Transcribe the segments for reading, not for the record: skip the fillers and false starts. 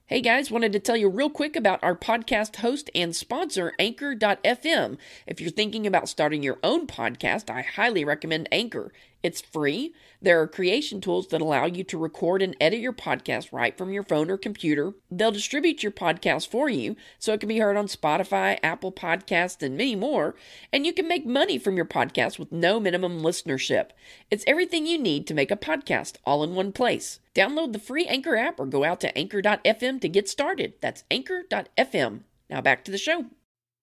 Hey guys, wanted to tell you real quick about our podcast host and sponsor, Anchor.fm. If you're thinking about starting your own podcast, I highly recommend Anchor. It's free. There are creation tools that allow you to record and edit your podcast right from your phone or computer. They'll distribute your podcast for you, so it can be heard on Spotify, Apple Podcasts, and many more. And you can make money from your podcast with no minimum listenership. It's everything you need to make a podcast all in one place. Download the free Anchor app or go out to Anchor.fm to get started. That's Anchor.fm. Now back to the show.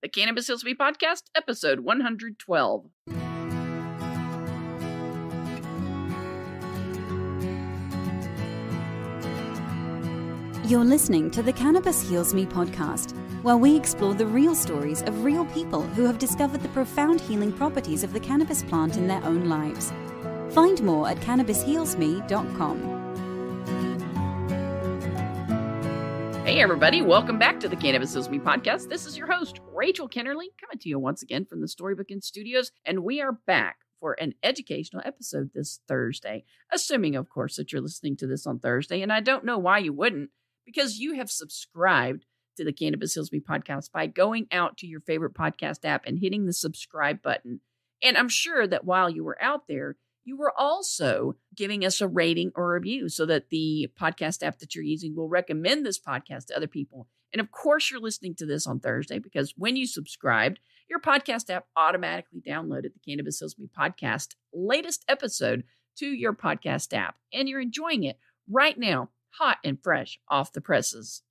The Cannabis Hills Me Podcast, episode 112. You're listening to the Cannabis Heals Me podcast, where we explore the real stories of real people who have discovered the profound healing properties of the cannabis plant in their own lives. Find more at cannabishealsme.com. Hey everybody, welcome back to the Cannabis Hills Me podcast. This is your host, Rachel Kennerly, coming to you once again from the Storybook Inn Studios, and we are back for an educational episode this Thursday, assuming, of course, that you're listening to this on Thursday, and I don't know why you wouldn't, because you have subscribed to the Cannabis Hills Me podcast by going out to your favorite podcast app and hitting the subscribe button. And I'm sure that while you were out there, you were also giving us a rating or review so that the podcast app that you're using will recommend this podcast to other people. And of course, you're listening to this on Thursday because when you subscribed, your podcast app automatically downloaded the Cannabis Hills Me podcast latest episode to your podcast app. And you're enjoying it right now, hot and fresh off the presses.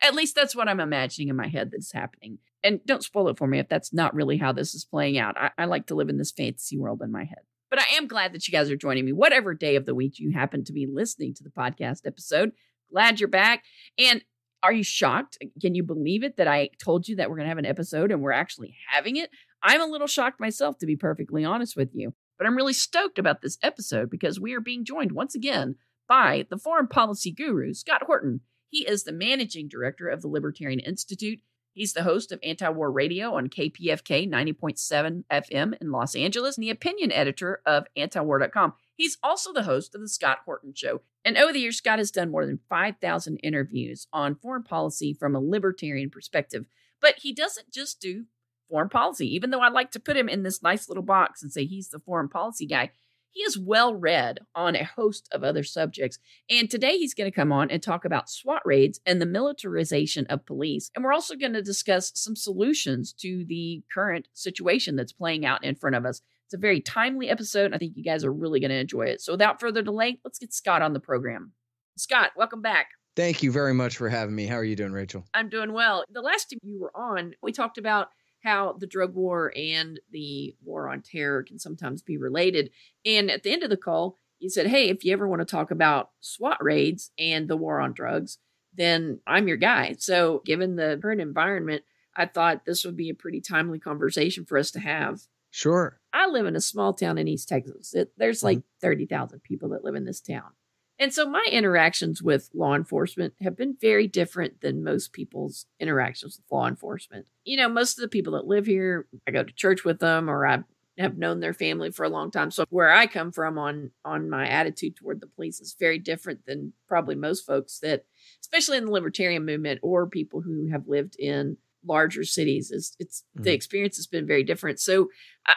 At least that's what I'm imagining in my head that's happening. And don't spoil it for me if that's not really how this is playing out. I like to live in this fantasy world in my head. But I am glad that you guys are joining me, whatever day of the week you happen to be listening to the podcast episode. Glad you're back. And are you shocked? Can you believe it that I told you that we're going to have an episode and we're actually having it? I'm a little shocked myself, to be perfectly honest with you. But I'm really stoked about this episode because we are being joined once again by the foreign policy guru, Scott Horton. He is the managing director of the Libertarian Institute. He's the host of Anti-War Radio on KPFK 90.7 FM in Los Angeles and the opinion editor of antiwar.com. He's also the host of the Scott Horton Show. And over the years, Scott has done more than 5,000 interviews on foreign policy from a libertarian perspective. But he doesn't just do foreign policy, even though I like to put him in this nice little box and say he's the foreign policy guy. He is well read on a host of other subjects. And today he's going to come on and talk about SWAT raids and the militarization of police. And we're also going to discuss some solutions to the current situation that's playing out in front of us. It's a very timely episode. I think you guys are really going to enjoy it. So without further delay, let's get Scott on the program. Scott, welcome back. Thank you very much for having me. How are you doing, Rachel? I'm doing well. The last time you were on, we talked about how the drug war and the war on terror can sometimes be related. And at the end of the call, you said, hey, if you ever want to talk about SWAT raids and the war on drugs, then I'm your guy. So given the current environment, I thought this would be a pretty timely conversation for us to have. Sure. I live in a small town in East Texas. There's like 30,000 people that live in this town. And so my interactions with law enforcement have been very different than most people's interactions with law enforcement. You know, most of the people that live here, I go to church with them or I have known their family for a long time. So where I come from on my attitude toward the police is very different than probably most folks that, especially in the libertarian movement or people who have lived in larger cities. The experience has been very different. So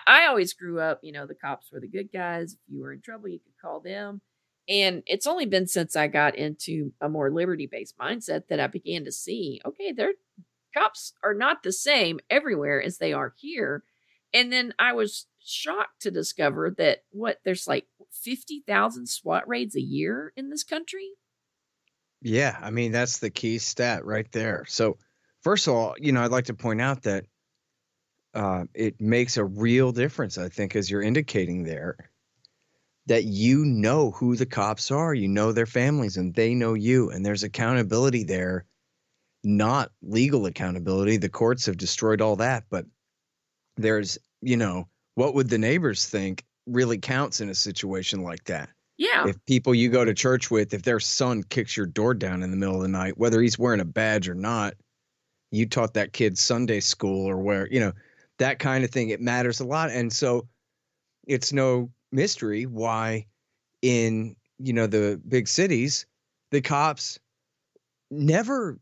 I always grew up, you know, the cops were the good guys. If you were in trouble, you could call them. And it's only been since I got into a more liberty-based mindset that I began to see, okay, their cops are not the same everywhere as they are here. And then I was shocked to discover that there's like 50,000 SWAT raids a year in this country. Yeah, I mean, that's the key stat right there. So first of all, you know, I'd like to point out that it makes a real difference, I think, as you're indicating there, that you know who the cops are, you know their families, and they know you, and there's accountability there, not legal accountability. The courts have destroyed all that, but there's, you know, what would the neighbors think really counts in a situation like that. Yeah. If people you go to church with, if their son kicks your door down in the middle of the night, whether he's wearing a badge or not, you taught that kid Sunday school or where, you know, that kind of thing, it matters a lot. And so it's no mystery why in, you know, the big cities, the cops never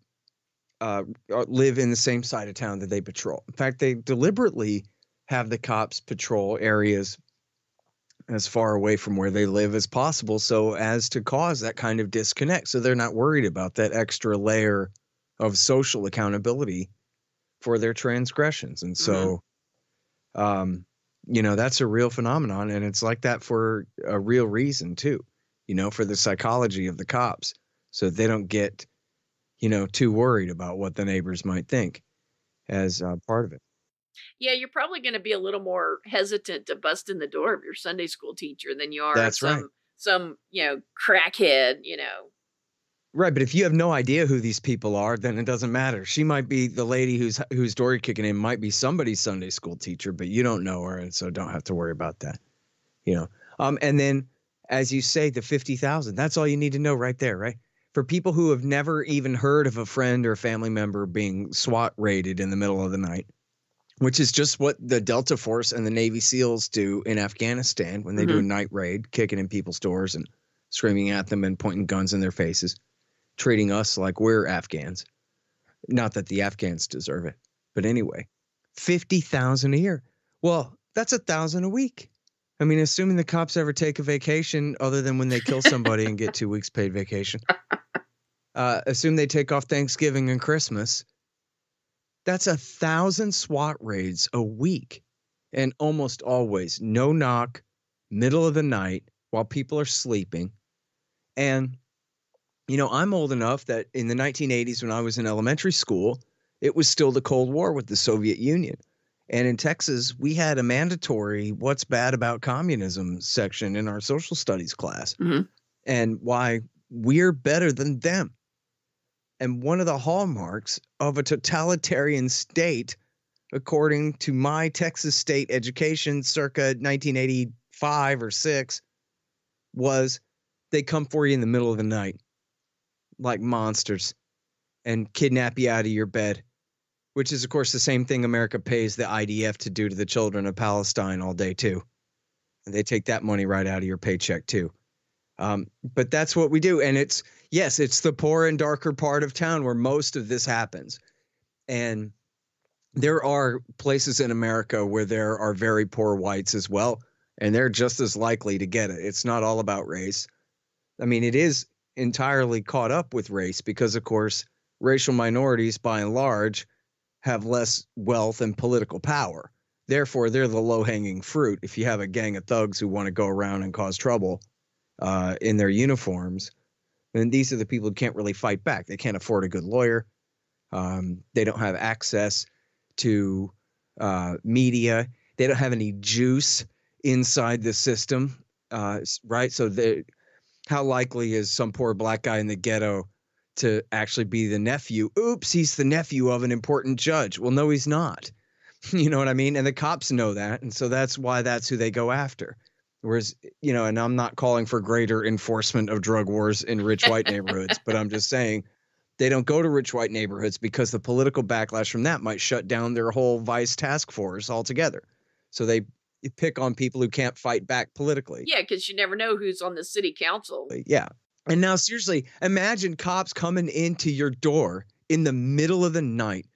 live in the same side of town that they patrol. In fact, they deliberately have the cops patrol areas as far away from where they live as possible so as to cause that kind of disconnect. So they're not worried about that extra layer of social accountability for their transgressions. And so, that's a real phenomenon. And it's like that for a real reason too, for the psychology of the cops. So they don't get, too worried about what the neighbors might think as part of it. Yeah, you're probably going to be a little more hesitant to bust in the door of your Sunday school teacher than you are That's right. some crackhead, Right, but if you have no idea who these people are, then it doesn't matter. She might be the lady whose door you're kicking in might be somebody's Sunday school teacher, but you don't know her, and so don't have to worry about that. And then, as you say, the 50,000. That's all you need to know right there, right? For people who have never even heard of a friend or family member being SWAT raided in the middle of the night, which is just what the Delta Force and the Navy SEALs do in Afghanistan when they do a night raid, kicking in people's doors and screaming at them and pointing guns in their faces, treating us like we're Afghans. Not that the Afghans deserve it. But anyway, 50,000 a year. Well, that's 1,000 a week. I mean, assuming the cops ever take a vacation other than when they kill somebody and get 2 weeks paid vacation. Assume they take off Thanksgiving and Christmas. That's 1,000 SWAT raids a week. And almost always no knock, middle of the night while people are sleeping. And, I'm old enough that in the 1980s when I was in elementary school, it was still the Cold War with the Soviet Union. And in Texas, we had a mandatory What's Bad About Communism section in our social studies class and why we're better than them. And one of the hallmarks of a totalitarian state, according to my Texas state education circa 1985 or 6, was they come for you in the middle of the night like monsters and kidnap you out of your bed, which is, of course, the same thing America pays the IDF to do to the children of Palestine all day, too. And they take that money right out of your paycheck, too. But that's what we do. And it's the poor and darker part of town where most of this happens. And there are places in America where there are very poor whites as well, and they're just as likely to get it. It's not all about race. I mean, it is entirely caught up with race because, of course, racial minorities, by and large, have less wealth and political power. Therefore, they're the low-hanging fruit. If you have a gang of thugs who want to go around and cause trouble in their uniforms, then these are the people who can't really fight back. They can't afford a good lawyer. They don't have access to media. They don't have any juice inside the system, right? So how likely is some poor black guy in the ghetto to actually be the nephew? Oops, he's the nephew of an important judge. Well, no, he's not. You know what I mean? And the cops know that. And so that's why that's who they go after. Whereas, and I'm not calling for greater enforcement of drug wars in rich white neighborhoods, but I'm just saying they don't go to rich white neighborhoods because the political backlash from that might shut down their whole vice task force altogether. So they pick on people who can't fight back politically. Yeah, because you never know who's on the city council. Yeah. And now, seriously, imagine cops coming into your door in the middle of the night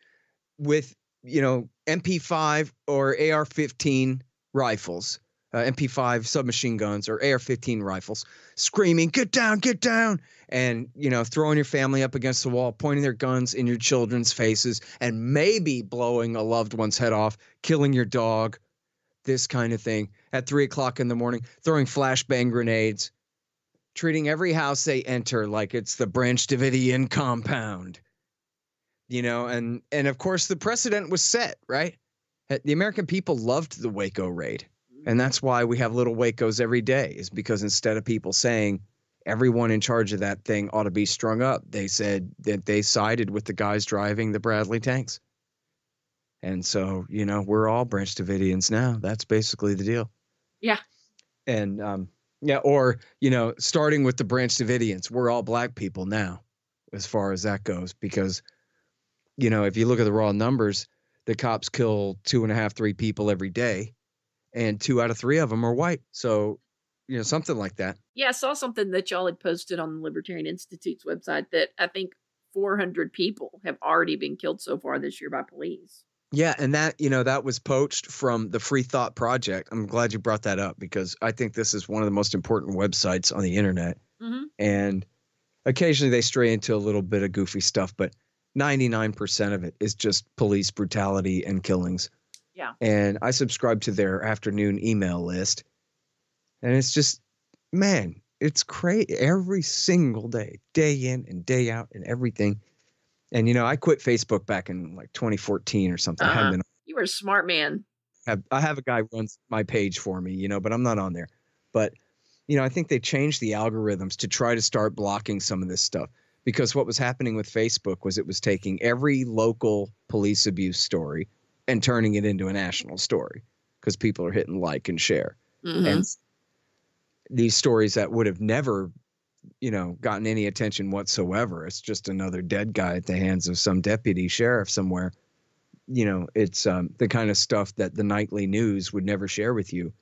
with, MP5 or AR-15 rifles, MP5 submachine guns or AR-15 rifles, screaming, get down, and, throwing your family up against the wall, pointing their guns in your children's faces, and maybe blowing a loved one's head off, killing your dog, this kind of thing, at 3 o'clock in the morning, throwing flashbang grenades, treating every house they enter like it's the Branch Davidian compound, and of course the precedent was set, right? The American people loved the Waco raid. And that's why we have little Wacos every day, is because instead of people saying everyone in charge of that thing ought to be strung up, they said that they sided with the guys driving the Bradley tanks. And so, we're all Branch Davidians now. That's basically the deal. Yeah. And, starting with the Branch Davidians, we're all black people now, as far as that goes, because, if you look at the raw numbers, the cops kill 2.5, 3 people every day, and 2 out of 3 of them are white. So, something like that. Yeah, I saw something that y'all had posted on the Libertarian Institute's website that I think 400 people have already been killed so far this year by police. Yeah, and that, that was poached from the Free Thought Project. I'm glad you brought that up because I think this is one of the most important websites on the internet. Mm-hmm. And occasionally they stray into a little bit of goofy stuff, but 99% of it is just police brutality and killings. Yeah. And I subscribe to their afternoon email list. And it's just, man, it's crazy every single day, day in and day out and everything. And, I quit Facebook back in like 2014 or something. I haven't been. You were a smart man. I have a guy who runs my page for me, but I'm not on there. But, I think they changed the algorithms to try to start blocking some of this stuff. Because what was happening with Facebook was it was taking every local police abuse story and turning it into a national story because people are hitting like and share. Mm-hmm. And these stories that would have never, gotten any attention whatsoever. It's just another dead guy at the hands of some deputy sheriff somewhere. It's the kind of stuff that the nightly news would never share with you.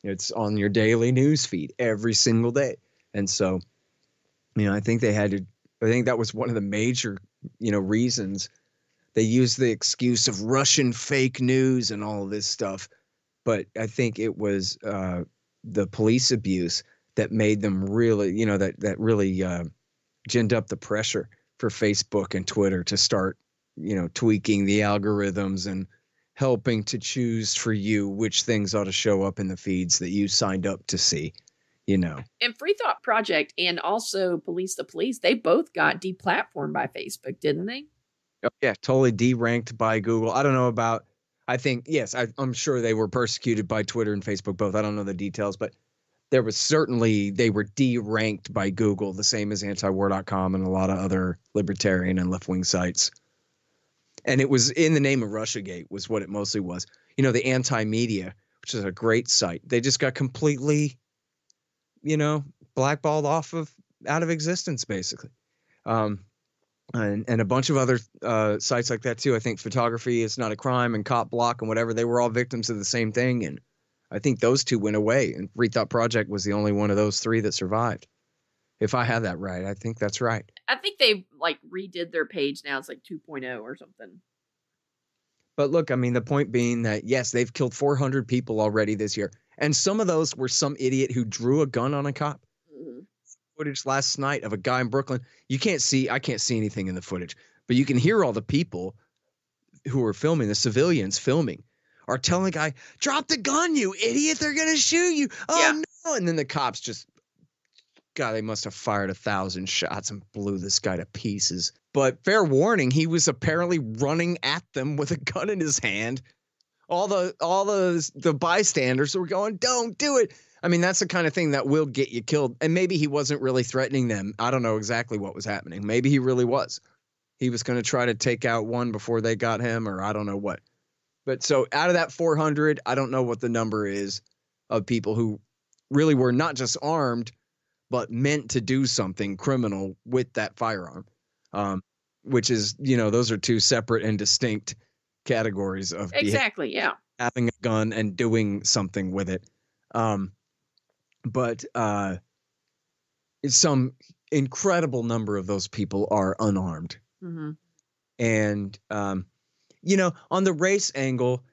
It's on your daily news feed every single day. And so, I think that was one of the major, reasons they used the excuse of Russian fake news and all of this stuff. But I think it was the police abuse that made them really, that really ginned up the pressure for Facebook and Twitter to start, tweaking the algorithms and helping to choose for you which things ought to show up in the feeds that you signed up to see, And Free Thought Project and also Police the Police, they both got deplatformed by Facebook, didn't they? Oh, yeah, totally deranked by Google. I don't know about, I think, yes, I'm sure they were persecuted by Twitter and Facebook both. I don't know the details, but there was certainly, they were deranked by Google, the same as antiwar.com and a lot of other libertarian and left-wing sites. And it was in the name of Russiagate was what it mostly was. The Anti-Media, which is a great site, they just got completely, blackballed out of existence, basically. And a bunch of other sites like that, too. I think Photography Is Not a Crime and Cop Block and whatever, they were all victims of the same thing. And I think those two went away. And Free Thought Project was the only one of those three that survived. If I have that right, I think that's right. I think they redid their page now. It's like 2.0 or something. But look, I mean, the point being that, yes, they've killed 400 people already this year. And some of those were some idiot who drew a gun on a cop. Mm-hmm. Footage last night of a guy in Brooklyn. I can't see anything in the footage, but you can hear all the people who are filming, the civilians filming, are telling the guy, drop the gun, you idiot. They're going to shoot you. Oh, yeah. No. And then the cops just, God, they must have fired 1,000 shots and blew this guy to pieces. But fair warning, he was apparently running at them with a gun in his hand. All the bystanders were going, don't do it. I mean, that's the kind of thing that will get you killed. And maybe he wasn't really threatening them. I don't know exactly what was happening. Maybe he really was. He was going to try to take out one before they got him, or I don't know what. But so out of that 400, I don't know what the number is of people who really were not just armed, but meant to do something criminal with that firearm, which is, those are two separate and distinct categories of exactly, yeah, having a gun and doing something with it. But some incredible number of those people are unarmed. Mm-hmm. And, on the race angle,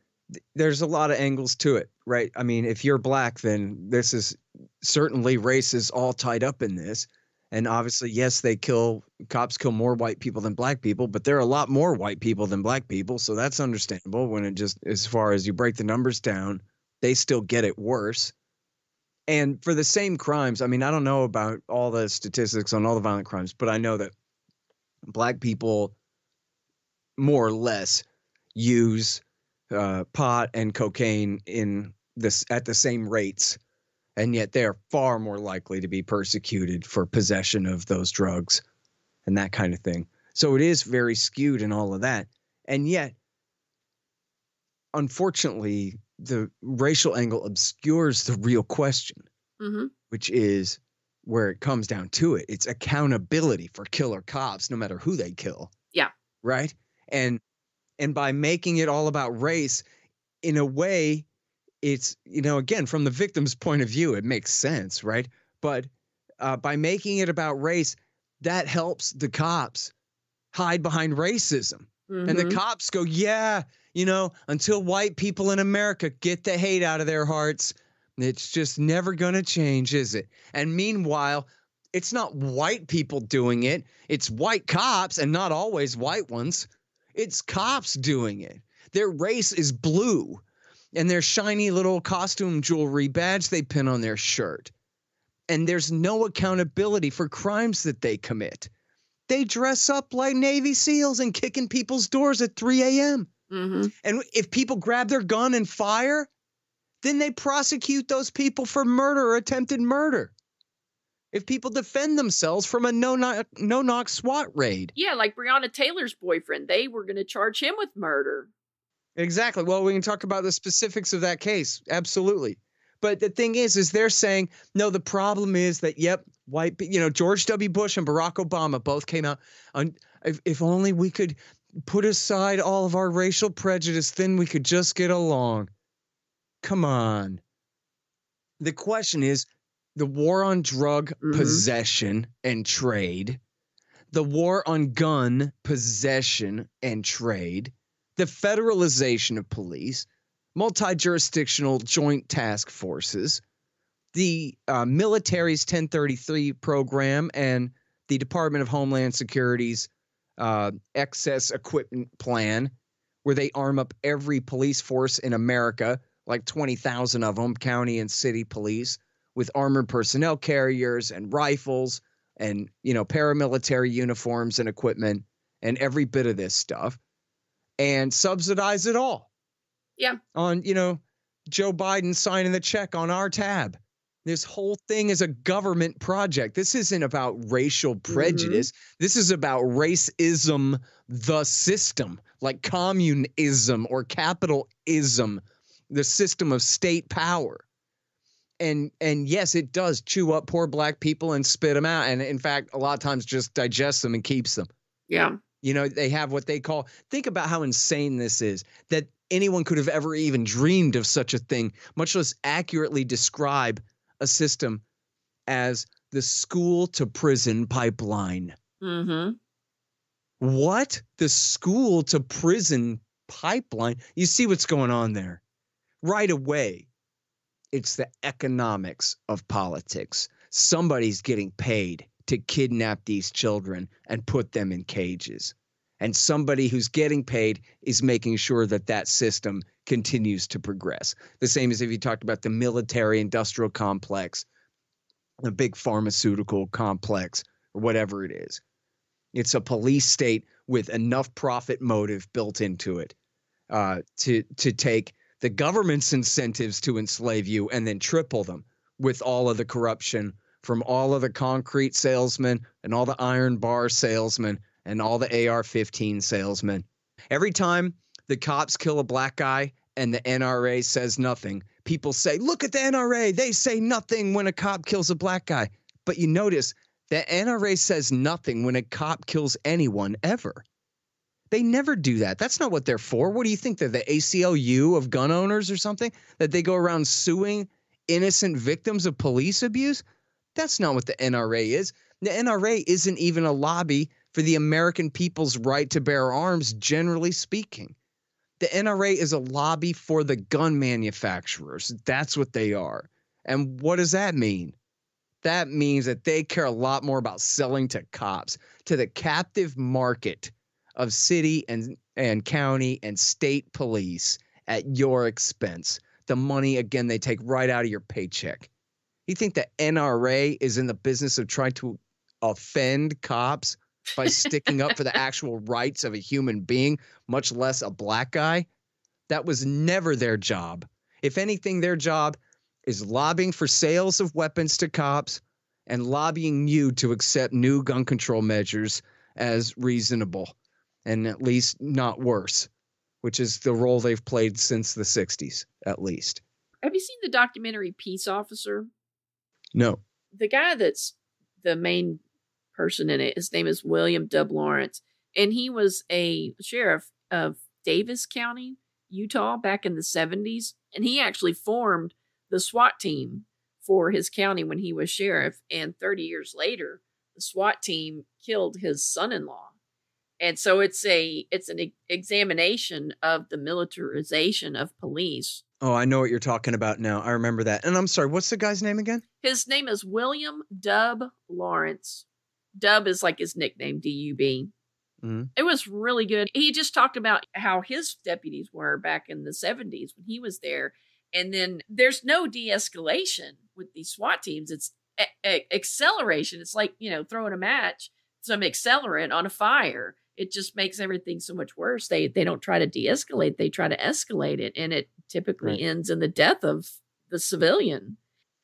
there's a lot of angles to it, right? I mean, if you're black, then this is certainly race is all tied up in this. And obviously, yes, cops kill more white people than black people, but there are a lot more white people than black people. So that's understandable when it just, as far as you break the numbers down, they still get it worse. And for the same crimes, I mean, I don't know about all the statistics on all the violent crimes, but I know that black people more or less use pot and cocaine at the same rates. And yet they're far more likely to be persecuted for possession of those drugs and that kind of thing. So it is very skewed in all of that. And yet, unfortunately, the racial angle obscures the real question, mm-hmm. which is where it comes down to it. It's accountability for killer cops, no matter who they kill. Yeah. Right? And by making it all about race, in a way, it's, again, from the victim's point of view, it makes sense, right? But by making it about race, that helps the cops hide behind racism. And the cops go, yeah, until white people in America get the hate out of their hearts, it's just never going to change, is it? And meanwhile, it's not white people doing it. It's white cops, and not always white ones. It's cops doing it. Their race is blue, and their shiny little costume jewelry badge they pin on their shirt. And there's no accountability for crimes that they commit. They dress up like Navy SEALs and kick in people's doors at 3 a.m. And if people grab their gun and fire, then they prosecute those people for murder or attempted murder. If people defend themselves from a no-knock SWAT raid. Yeah, like Breonna Taylor's boyfriend. They were going to charge him with murder. Exactly. Well, we can talk about the specifics of that case. Absolutely. But the thing is they're saying, no, the problem is that, white, George W. Bush and Barack Obama both came out on, if only we could put aside all of our racial prejudice, then we could just get along. Come on. The question is the war on drug possession and trade, the war on gun possession and trade, the federalization of police, multi-jurisdictional joint task forces, the military's 1033 program, and the Department of Homeland Security's excess equipment plan, where they arm up every police force in America, like 20,000 of them, county and city police, with armored personnel carriers and rifles and, paramilitary uniforms and equipment and every bit of this stuff, and subsidize it all. Yeah. On, Joe Biden signing the check on our tab. This whole thing is a government project. This isn't about racial prejudice. This is about racism, the system, like communism or capitalism, the system of state power. And yes, it does chew up poor black people and spit them out. And in fact, a lot of times just digests them and keeps them. Yeah. They have what they call, think about how insane this is, that anyone could have ever even dreamed of such a thing, much less accurately describe a system as the school to prison pipeline. What? The school to prison pipeline? You see what's going on there right away. It's the economics of politics. Somebody's getting paid to kidnap these children and put them in cages. And somebody who's getting paid is making sure that that system continues to progress. The same as if you talked about the military industrial complex, the big pharmaceutical complex, or whatever it is. It's a police state with enough profit motive built into it to take the government's incentives to enslave you and then triple them with all of the corruption from all of the concrete salesmen and all the iron bar salesmen and all the AR-15 salesmen. Every time the cops kill a black guy and the NRA says nothing, people say, look at the NRA. They say nothing when a cop kills a black guy. But you notice the NRA says nothing when a cop kills anyone ever. They never do that. That's not what they're for. What do you think? They're the ACLU of gun owners or something? That they go around suing innocent victims of police abuse? That's not what the NRA is. The NRA isn't even a lobby for the American people's right to bear arms, generally speaking. The NRA is a lobby for the gun manufacturers. That's what they are. And what does that mean? That means that they care a lot more about selling to cops, to the captive market of city and county and state police at your expense. The money, again, they take right out of your paycheck. You think the NRA is in the business of trying to offend cops by sticking up for the actual rights of a human being, much less a black guy? That was never their job. If anything, their job is lobbying for sales of weapons to cops and lobbying you to accept new gun control measures as reasonable and at least not worse, which is the role they've played since the 60s, at least. Have you seen the documentary Peace Officer? No. The guy that's the main person in it, his name is William W. Lawrence, and he was a sheriff of Davis County, Utah, back in the 70s, and he actually formed the SWAT team for his county when he was sheriff, and 30 years later, the SWAT team killed his son-in-law. And so it's an examination of the militarization of police. Oh, I know what you're talking about now. I remember that. And I'm sorry, what's the guy's name again? His name is William Dub Lawrence. Dub is like his nickname, D-U-B. Mm-hmm. It was really good. He just talked about how his deputies were back in the 70s when he was there. And then there's no de-escalation with these SWAT teams. It's acceleration. It's like, throwing a match, some accelerant on a fire. It just makes everything so much worse. They don't try to de-escalate. They try to escalate it. And it typically ends in the death of the civilian.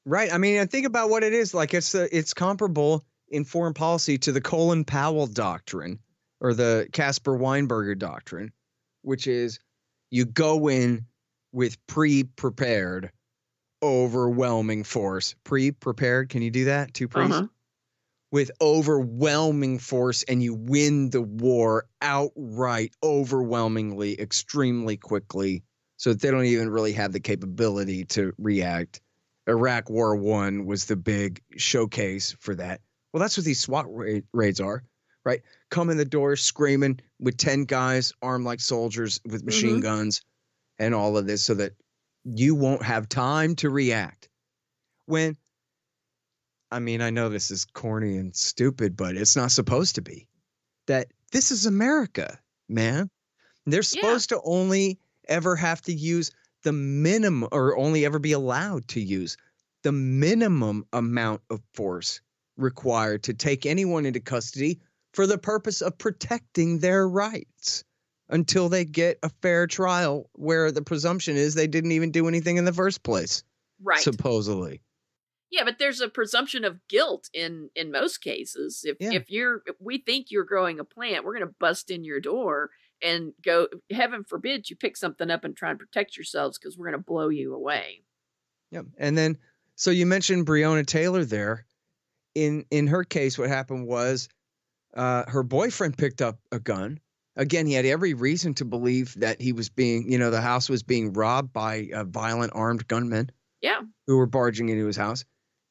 Right. I mean, I think about what it is. Like it's comparable in foreign policy to the Colin Powell doctrine or the Caspar Weinberger doctrine, which is you go in with pre-prepared, overwhelming force. Pre-prepared. Can you do that? Two pre's? Uh-huh. With overwhelming force, and you win the war outright, overwhelmingly, extremely quickly, so that they don't even really have the capability to react. Iraq War I was the big showcase for that. Well, that's what these SWAT raids are, right? Come in the door screaming with 10 guys armed like soldiers with machine guns and all of this so that you won't have time to react. I know this is corny and stupid, but it's not supposed to be. That this is America, man. They're supposed to only ever have to use the minimum, or only ever be allowed to use the minimum amount of force required to take anyone into custody for the purpose of protecting their rights until they get a fair trial where the presumption is they didn't even do anything in the first place. Right. Supposedly. Yeah, but there's a presumption of guilt in most cases. If we think you're growing a plant, we're going to bust in your door and go, heaven forbid you pick something up and try and protect yourselves because we're going to blow you away. Yep. And then, so you mentioned Breonna Taylor there. In her case, what happened was her boyfriend picked up a gun. Again, he had every reason to believe that he was being, the house was being robbed by violent armed gunmen. Yeah. Who were barging into his house.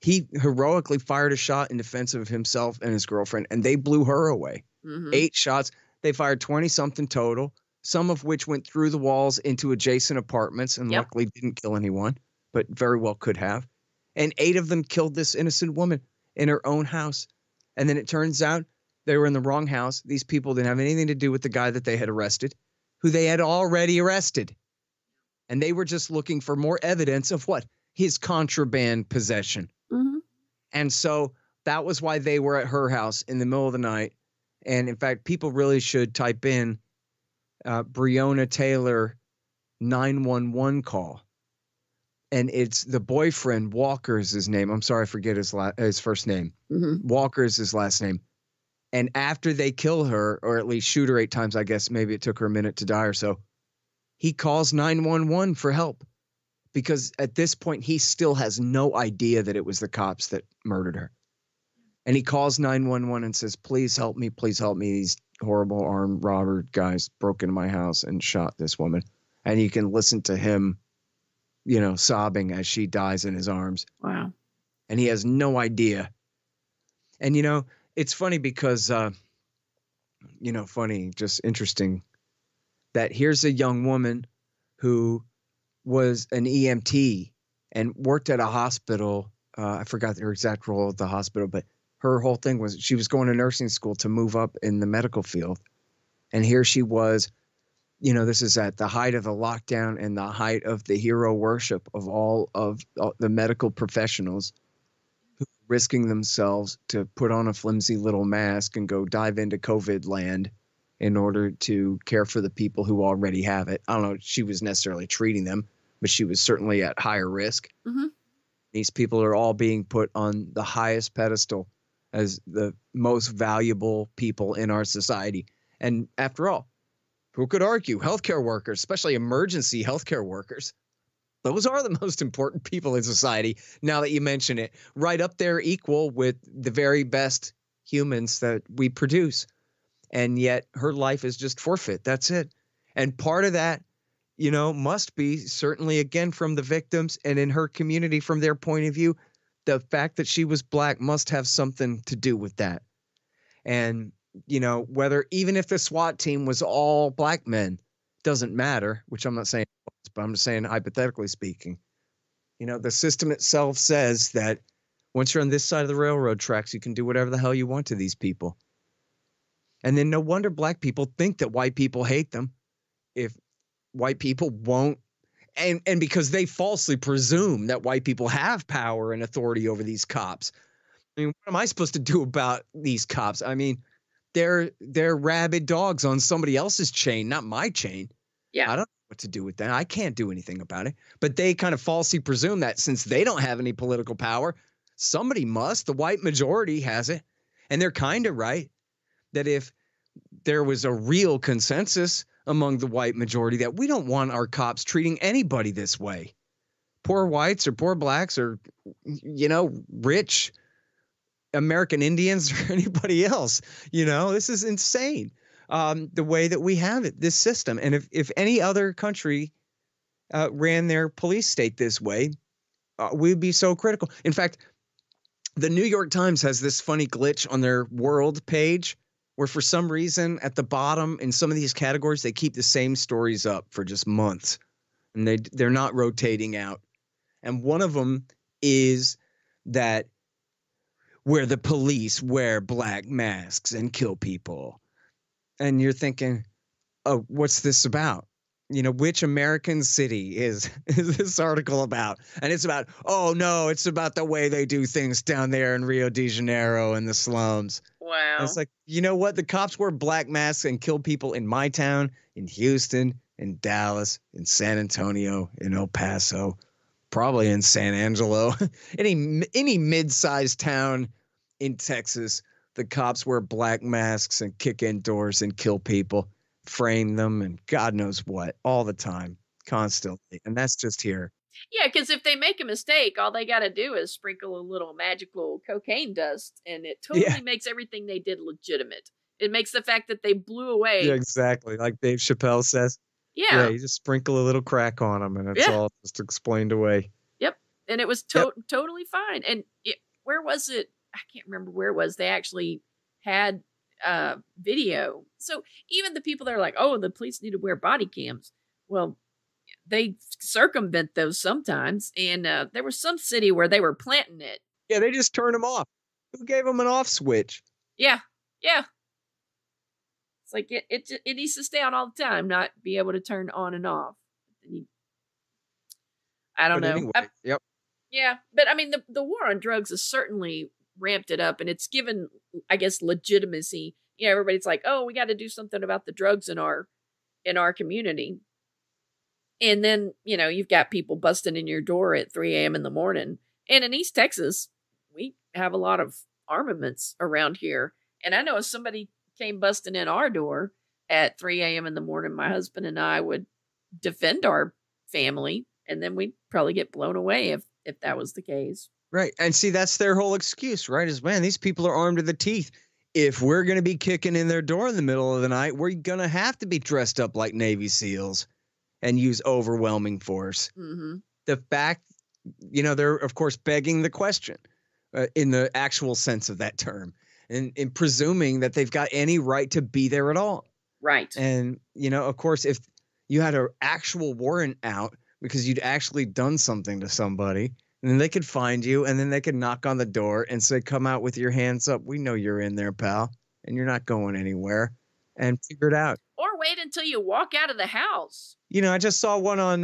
He heroically fired a shot in defense of himself and his girlfriend, and they blew her away. 8 shots. They fired 20-something total, some of which went through the walls into adjacent apartments and luckily didn't kill anyone, but very well could have. And 8 of them killed this innocent woman in her own house. And then it turns out they were in the wrong house. These people didn't have anything to do with the guy that they had arrested, who they had already arrested. And they were just looking for more evidence of what? His contraband possession. And so that was why they were at her house in the middle of the night. And in fact, people really should type in Breonna Taylor 911 call. And it's the boyfriend, Walker's his name. I'm sorry, I forget his first name. Walker's his last name. And after they kill her, or at least shoot her 8 times, I guess maybe it took her a minute to die or so, he calls 911 for help. Because at this point, he still has no idea that it was the cops that murdered her. And he calls 911 and says, please help me. Please help me. These horrible armed robber guys broke into my house and shot this woman. And you can listen to him, sobbing as she dies in his arms. Wow. And he has no idea. And, it's funny because, just interesting that here's a young woman who was an EMT and worked at a hospital. I forgot her exact role at the hospital, but her whole thing was she was going to nursing school to move up in the medical field. And here she was, this is at the height of the lockdown and the height of the hero worship of all of the medical professionals who were risking themselves to put on a flimsy little mask and go dive into COVID land in order to care for the people who already have it. I don't know if she was necessarily treating them, but she was certainly at higher risk. These people are all being put on the highest pedestal as the most valuable people in our society. And after all, who could argue? Healthcare workers, especially emergency healthcare workers, those are the most important people in society. Now that you mention it, right up there equal with the very best humans that we produce. And yet her life is just forfeit. That's it. And part of that, must be certainly, again, from the victims and in her community, from their point of view, the fact that she was black must have something to do with that. And, whether even if the SWAT team was all black men, doesn't matter, which I'm not saying, but I'm just saying hypothetically speaking, the system itself says that once you're on this side of the railroad tracks, you can do whatever the hell you want to these people. And then no wonder black people think that white people hate them if white people won't. And because they falsely presume that white people have power and authority over these cops. I mean, what am I supposed to do about these cops? I mean, they're rabid dogs on somebody else's chain, not my chain. Yeah. I don't know what to do with that. I can't do anything about it. But they kind of falsely presume that since they don't have any political power, somebody must. The white majority has it. And they're kind of right that if there was a real consensus among the white majority that we don't want our cops treating anybody this way, poor whites or poor blacks or, rich American Indians or anybody else, this is insane. The way that we have it, this system. And if any other country ran their police state this way, we'd be so critical. In fact, the New York Times has this funny glitch on their world page where for some reason at the bottom in some of these categories, they keep the same stories up for just months and they're not rotating out. And one of them is that where the police wear black masks and kill people. And you're thinking, oh, what's this about? Which American city is this article about? And it's about, oh, no, it's about the way they do things down there in Rio de Janeiro in the slums. Wow. And it's like, you know what? The cops wear black masks and kill people in my town, in Houston, in Dallas, in San Antonio, in El Paso, probably in San Angelo, any mid-sized town in Texas. The cops wear black masks and kick in doors and kill people, frame them, and God knows what, all the time, constantly. And that's just here. Yeah, because if they make a mistake, all they got to do is sprinkle a little magical cocaine dust, and it totally makes everything they did legitimate. It makes the fact that they blew away. Yeah, exactly. Like Dave Chappelle says. Yeah. You just sprinkle a little crack on them, and it's all just explained away. Yep. And it was totally fine. And where was it? I can't remember where it was. They actually had video. So even the people that are like, oh, the police need to wear body cams. Well, they circumvent those sometimes. And there was some city where they were planting it. Yeah, they just turned them off. Who gave them an off switch? Yeah. Yeah. It's like it needs to stay on all the time, not be able to turn on and off. I don't know. Anyway, yep. Yeah. But I mean, the war on drugs has certainly ramped it up, and it's given, I guess, legitimacy. Everybody's like, oh, we got to do something about the drugs in our community. And then, you've got people busting in your door at 3 a.m. in the morning. And in East Texas, we have a lot of armaments around here. And I know if somebody came busting in our door at 3 a.m. in the morning, my husband and I would defend our family, and then we'd probably get blown away if that was the case. Right. And see, that's their whole excuse, right? Is, man, these people are armed to the teeth. If we're going to be kicking in their door in the middle of the night, we're going to have to be dressed up like Navy SEALs and use overwhelming force. Mm-hmm. The fact, they're, of course, begging the question in the actual sense of that term and in presuming that they've got any right to be there at all. Right. And, of course, if you had an actual warrant out because you'd actually done something to somebody, and then they could find you, and then they could knock on the door and say, come out with your hands up. We know you're in there, pal, and you're not going anywhere, and figure it out. Or wait until you walk out of the house. I just saw one on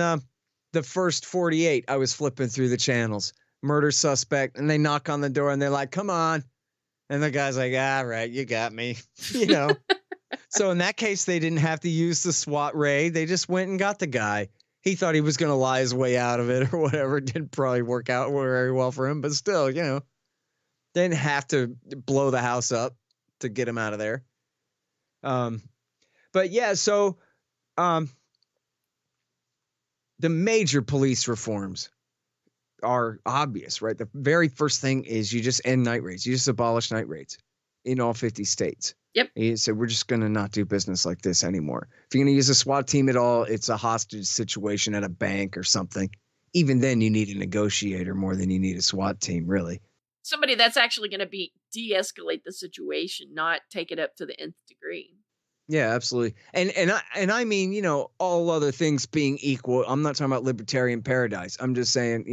the first 48. I was flipping through the channels. Murder suspect, and they knock on the door, and they're like, come on. And the guy's like, all right, you got me, So in that case, they didn't have to use the SWAT raid. They just went and got the guy. He thought he was going to lie his way out of it or whatever. It didn't probably work out very well for him, but still, they didn't have to blow the house up to get him out of there. But yeah, so the major police reforms are obvious, right? The very first thing is you just end night raids. You just abolish night raids in all 50 states. Yep. He said, we're just going to not do business like this anymore. If you're going to use a SWAT team at all, it's a hostage situation at a bank or something. Even then, you need a negotiator more than you need a SWAT team, really. somebody that's actually going to be de-escalate the situation, not take it up to the nth degree. Yeah, absolutely. And I mean, all other things being equal, I'm not talking about libertarian paradise. I'm just saying,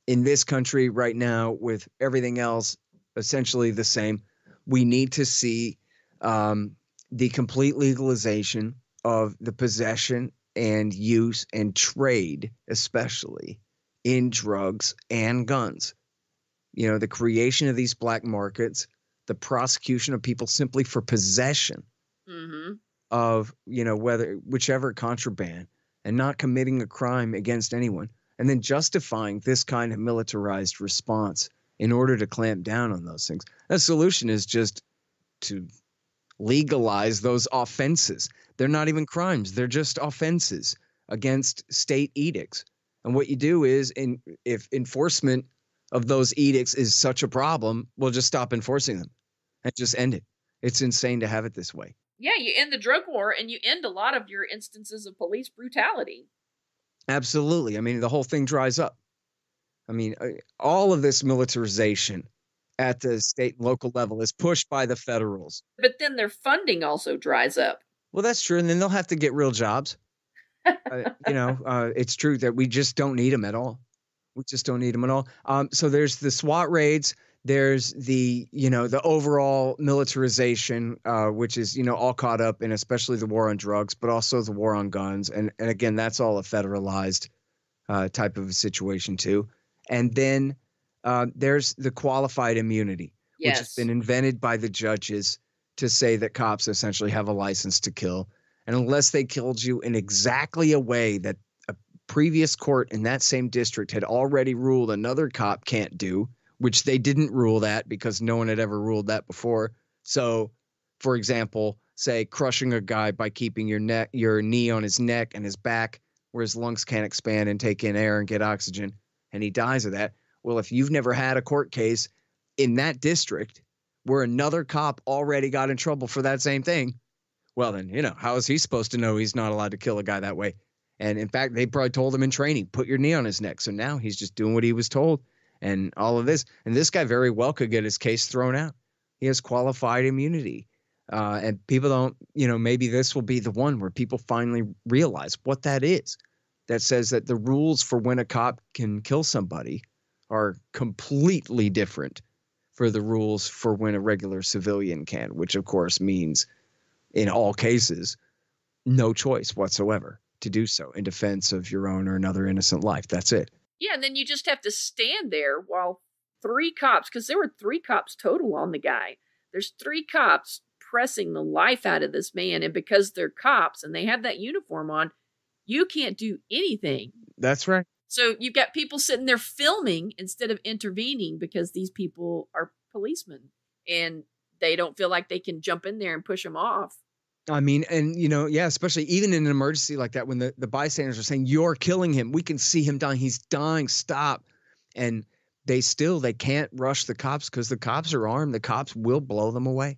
in this country right now, with everything else essentially the same, we need to see the complete legalization of the possession and use and trade, especially in drugs and guns. The creation of these black markets, the prosecution of people simply for possession of, whichever contraband, and not committing a crime against anyone, and then justifying this kind of militarized response in order to clamp down on those things. The solution is just to legalize those offenses. They're not even crimes. They're just offenses against state edicts. And what you do is, if enforcement of those edicts is such a problem, we'll just stop enforcing them and just end it. It's insane to have it this way. Yeah, you end the drug war and you end a lot of your instances of police brutality. Absolutely. I mean, the whole thing dries up. I mean, all of this militarization at the state and local level is pushed by the federals. But then their funding also dries up. Well, that's true. And then they'll have to get real jobs. It's true that we just don't need them at all. We just don't need them at all. So there's the SWAT raids. There's the overall militarization, which is, all caught up in especially the war on drugs, but also the war on guns. And again, that's all a federalized type of a situation too. And then there's the qualified immunity, which has been invented by the judges to say that cops essentially have a license to kill. And unless they killed you in exactly a way that a previous court in that same district had already ruled another cop can't do, which they didn't rule that because no one had ever ruled that before. So, for example, say crushing a guy by keeping your knee on his neck and his back where his lungs can't expand and take in air and get oxygen, and he dies of that. Well, if you've never had a court case in that district where another cop already got in trouble for that same thing, well, then, how is he supposed to know he's not allowed to kill a guy that way? And in fact, they probably told him in training, put your knee on his neck. So now he's just doing what he was told. And all of this. And this guy very well could get his case thrown out. He has qualified immunity. And people don't, maybe this will be the one where people finally realize what that is. That says that the rules for when a cop can kill somebody are completely different for the rules for when a regular civilian can, which of course means in all cases, no choice whatsoever to do so in defense of your own or another innocent life. That's it. Yeah, and then you just have to stand there while 3 cops, because there were 3 cops total on the guy. There's 3 cops pressing the life out of this man, and because they're cops and they have that uniform on, you can't do anything. That's right. So you've got people sitting there filming instead of intervening because these people are policemen and they don't feel like they can jump in there and push them off. I mean, and, especially even in an emergency like that, when the bystanders are saying, you're killing him. We can see him dying. He's dying. Stop. And they can't rush the cops because the cops are armed. The cops will blow them away.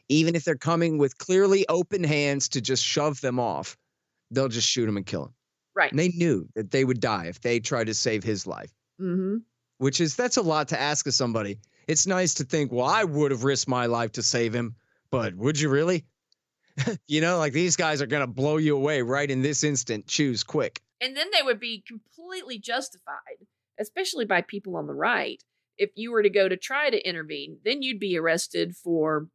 Even if they're coming with clearly open hands to just shove them off, they'll just shoot him and kill him. Right. And they knew that they would die if they tried to save his life. Mm-hmm. That's a lot to ask of somebody. It's nice to think, well, I would have risked my life to save him, but would you really? These guys are going to blow you away right in this instant. Choose quick. And then they would be completely justified, especially by people on the right. If you were to go to try to intervene, then you'd be arrested for,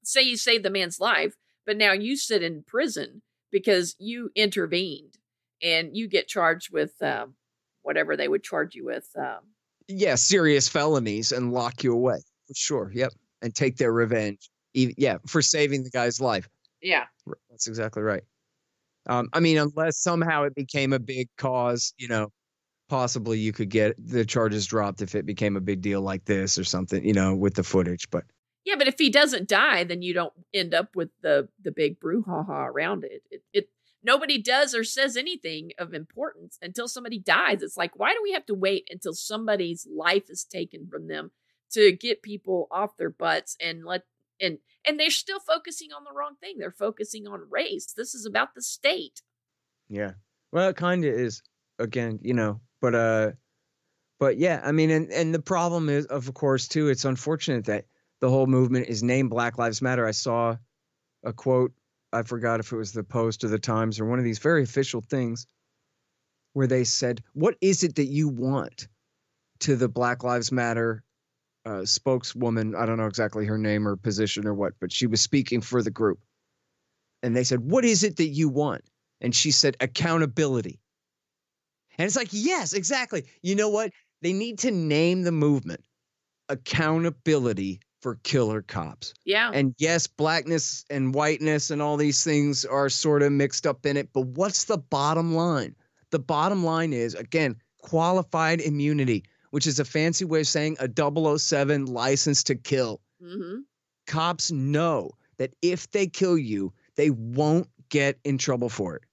say you saved the man's life, but now you sit in prison because you intervened and you get charged with whatever they would charge you with. Serious felonies and lock you away. For sure. Yep. And take their revenge. For saving the guy's life. Yeah. That's exactly right. Unless somehow it became a big cause, possibly you could get the charges dropped if it became a big deal like this or something, with the footage. But yeah, but if he doesn't die, then you don't end up with the big brouhaha around it. Nobody does or says anything of importance until somebody dies. It's like, why do we have to wait until somebody's life is taken from them to get people off their butts and and they're still focusing on the wrong thing. They're focusing on race. This is about the state. Yeah. Well, it kind of is, again, but But yeah, I mean, and the problem is, of course, too, it's unfortunate that the whole movement is named Black Lives Matter. I saw a quote, I forgot if it was the Post or the Times or one of these very official things, where they said, what is it that you want, to the Black Lives Matter spokeswoman? I don't know exactly her name or position or what, but she was speaking for the group. And they said, what is it that you want? And she said, accountability. And it's like, yes, exactly. You know what? They need to name the movement Accountability for Killer Cops. Yeah. And yes, blackness and whiteness and all these things are sort of mixed up in it. But what's the bottom line? The bottom line is, again, qualified immunity, which is a fancy way of saying a 007 license to kill. Mm-hmm. Cops know that if they kill you, they won't get in trouble for it.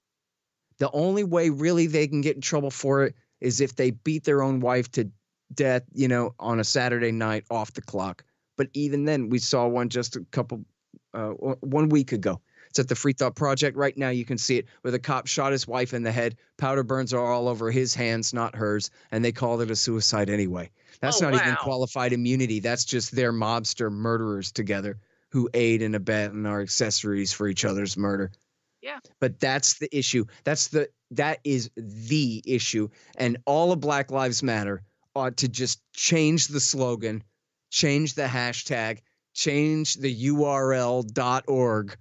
The only way really they can get in trouble for it is if they beat their own wife to death, you know, on a Saturday night off the clock. But even then, we saw one just a couple, 1 week ago. It's at the Free Thought Project right now. You can see it, where the cop shot his wife in the head. Powder burns are all over his hands, not hers. And they called it a suicide anyway. That's not even qualified immunity. That's just their mobster murderers together who aid and abet and are accessories for each other's murder. Yeah. But that's the issue. That is the issue. And all of Black Lives Matter ought to just change the slogan, change the hashtag, change the URL.org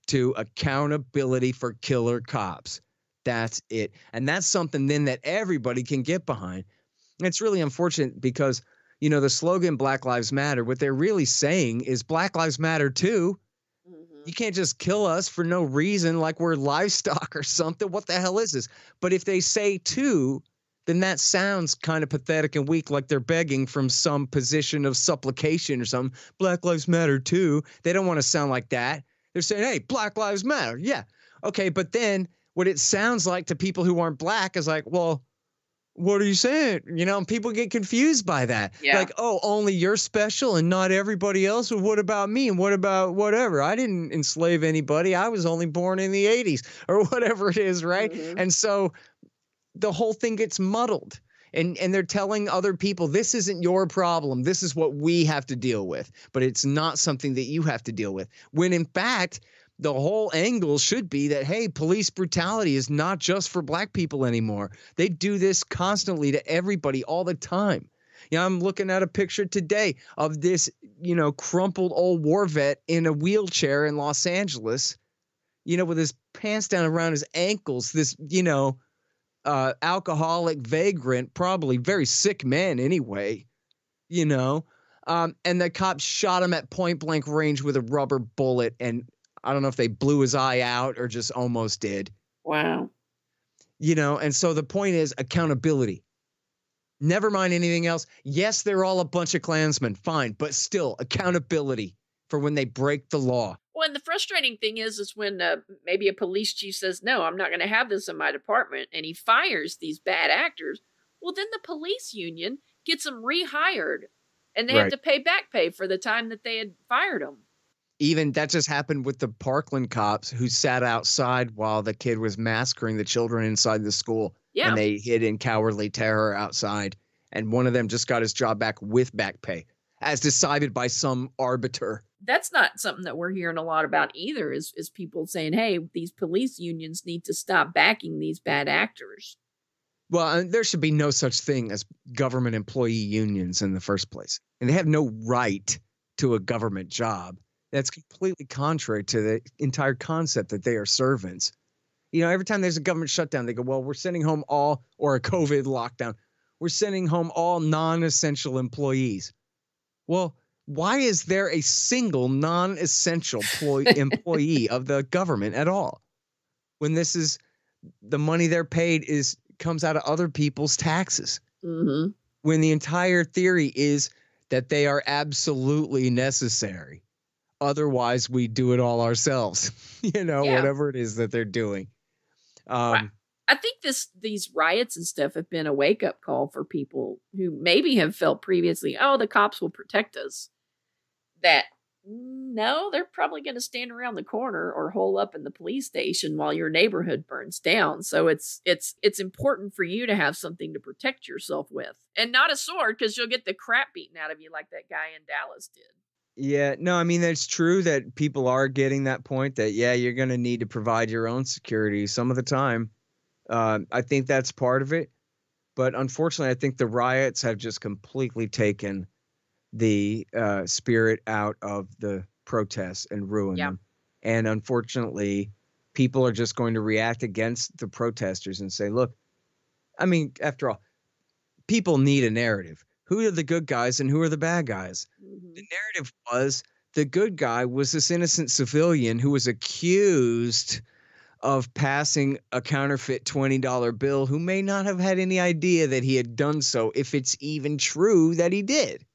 to Accountability for Killer Cops. That's it. And that's something then that everybody can get behind. And it's really unfortunate because, you know, the slogan Black Lives Matter, what they're really saying is Black Lives Matter too. You can't just kill us for no reason, like we're livestock or something. What the hell is this? But if they say two, then that sounds kind of pathetic and weak, like they're begging from some position of supplication or something. Black Lives Matter too. They don't want to sound like that. They're saying, hey, Black Lives Matter. Yeah. Okay. But then what it sounds like to people who aren't black is like, well, what are you saying? You know, and people get confused by that. Yeah. Like, oh, only you're special and not everybody else. Well, what about me? And what about whatever? I didn't enslave anybody. I was only born in the 80s or whatever it is, right? Mm-hmm. And so the whole thing gets muddled. And they're telling other people, this isn't your problem. This is what we have to deal with. But it's not something that you have to deal with. When in fact, the whole angle should be that, hey, police brutality is not just for black people anymore. They do this constantly to everybody all the time. You know, I'm looking at a picture today of this, you know, crumpled old war vet in a wheelchair in Los Angeles, you know, with his pants down around his ankles, this, you know, alcoholic vagrant, probably very sick man anyway, you know, and the cops shot him at point blank range with a rubber bullet, and I don't know if they blew his eye out or just almost did. Wow. You know, and so the point is accountability. Never mind anything else. Yes, they're all a bunch of Klansmen. Fine. But still, accountability for when they break the law. Well, and the frustrating thing is when maybe a police chief says, no, I'm not going to have this in my department, and he fires these bad actors. Well, then the police union gets them rehired, and they have to pay back pay for the time that they had fired them. Even that just happened with the Parkland cops who sat outside while the kid was massacring the children inside the school. Yeah. And they hid in cowardly terror outside. And one of them just got his job back with back pay, as decided by some arbiter. That's not something that we're hearing a lot about either, is people saying, hey, these police unions need to stop backing these bad actors. Well, there should be no such thing as government employee unions in the first place. And they have no right to a government job. That's completely contrary to the entire concept that they are servants. You know, every time there's a government shutdown, they go, well, we're sending home all, or a COVID lockdown, we're sending home all non-essential employees. Well, why is there a single non-essential employee of the government at all? When this is the money they're paid comes out of other people's taxes. Mm-hmm. When the entire theory is that they are absolutely necessary. Otherwise, we do it all ourselves, you know, whatever it is that they're doing. I think these riots and stuff have been a wake up call for people who maybe have felt previously, oh, the cops will protect us. That No, they're probably going to stand around the corner or hole up in the police station while your neighborhood burns down. So it's important for you to have something to protect yourself with, and not a sword, because you'll get the crap beaten out of you like that guy in Dallas did. Yeah, no, I mean, it's true that people are getting that point that, yeah, you're going to need to provide your own security some of the time. I think that's part of it. But unfortunately, I think the riots have just completely taken the spirit out of the protests and ruined them. And unfortunately, people are just going to react against the protesters and say, look, I mean, after all, people need a narrative. Who are the good guys and who are the bad guys? Mm-hmm. The narrative was the good guy was this innocent civilian who was accused of passing a counterfeit $20 bill, who may not have had any idea that he had done so, if it's even true that he did.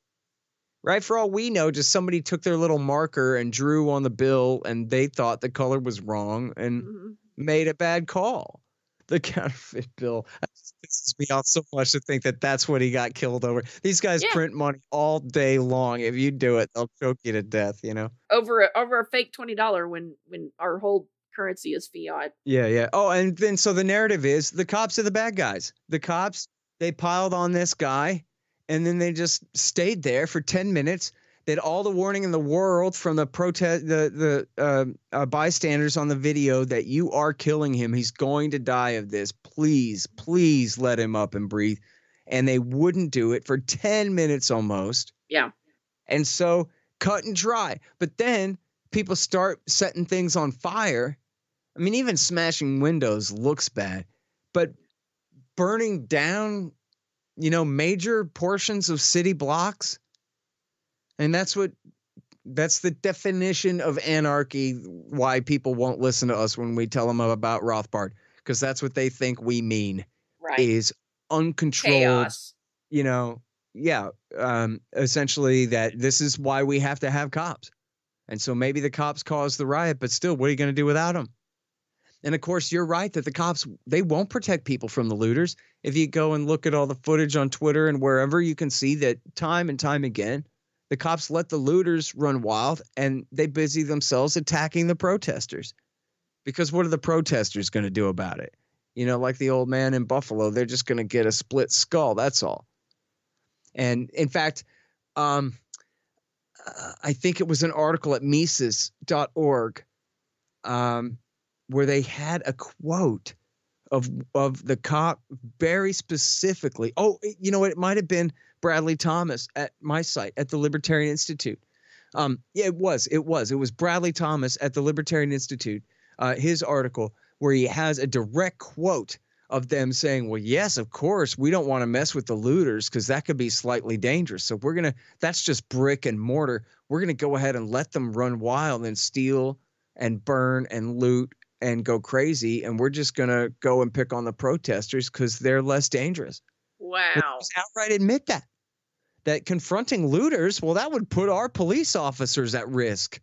Right? For all we know, just somebody took their little marker and drew on the bill, and they thought the color was wrong and made a bad call. The counterfeit bill. That pisses me off so much to think that that's what he got killed over. These guys print money all day long. If you do it, they'll choke you to death, you know? Over a fake $20 when our whole currency is fiat. Yeah. Oh, and then so the narrative is the cops are the bad guys. The cops, they piled on this guy, and then they just stayed there for 10 minutes. They had all the warning in the world from the protest, the bystanders on the video that you are killing him. He's going to die of this. Please let him up and breathe. And they wouldn't do it for 10 minutes almost. Yeah. And so cut and dry. But then people start setting things on fire. I mean, even smashing windows looks bad, but burning down, major portions of city blocks. And that's the definition of anarchy, why people won't listen to us when we tell them about Rothbard, because that's what they think we mean, right? Is uncontrolled chaos. Essentially that this is why we have to have cops. And so maybe the cops caused the riot, but still, what are you going to do without them? And of course, you're right that the cops, they won't protect people from the looters. If you go and look at all the footage on Twitter and wherever, you can see that time and time again, the cops let the looters run wild and they busy themselves attacking the protesters. Because what are the protesters going to do about it? Like the old man in Buffalo, they're just going to get a split skull. That's all. And in fact, I think it was an article at Mises.org where they had a quote of the cop very specifically. Oh, it might have been Bradley Thomas at my site at the Libertarian Institute. It was Bradley Thomas at the Libertarian Institute, his article where he has a direct quote of them saying, well, yes, of course, we don't want to mess with the looters because that could be slightly dangerous. So that's just brick and mortar. We're going to go ahead and let them run wild and steal and burn and loot and go crazy. And we're just going to go and pick on the protesters because they're less dangerous. Wow. Just outright admit that confronting looters, well, that would put our police officers at risk.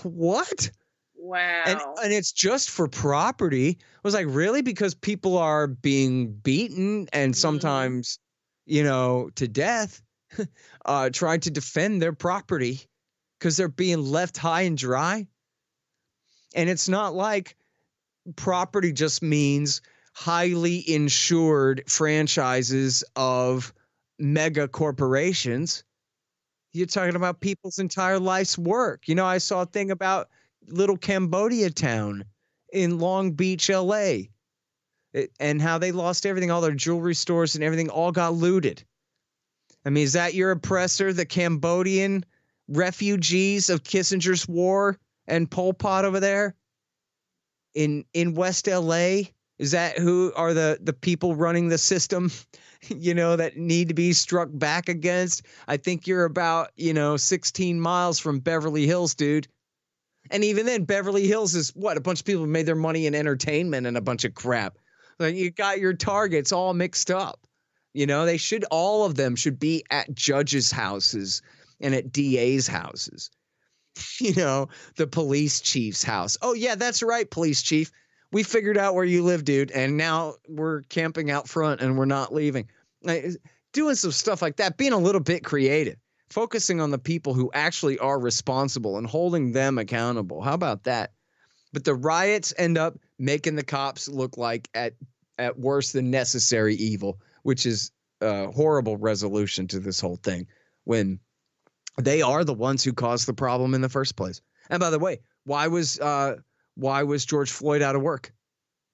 What? Wow. And it's just for property. I was like, really? Because people are being beaten and sometimes, to death, trying to defend their property because they're being left high and dry. And it's not like property just means highly insured franchises of mega corporations. You're talking about people's entire life's work. I saw a thing about little Cambodia town in Long Beach, LA, and how they lost everything. All their jewelry stores and everything all got looted. I mean, is that your oppressor, the Cambodian refugees of Kissinger's war and Pol Pot over there in West LA? Is that who are the people running the system, that need to be struck back against? I think you're about, 16 miles from Beverly Hills, dude. And even then, Beverly Hills is what? A bunch of people made their money in entertainment and a bunch of crap. Like, you got your targets all mixed up. All of them should be at judges' houses and at DA's houses. The police chief's house. Oh, yeah, that's right, police chief. We figured out where you live, dude. And now we're camping out front and we're not leaving. Like, doing some stuff like that, being a little bit creative. focusing on the people who actually are responsible and holding them accountable. How about that? But the riots end up making the cops look like at worse than necessary evil, which is a horrible resolution to this whole thing when they are the ones who caused the problem in the first place. And by the way, why was George Floyd out of work?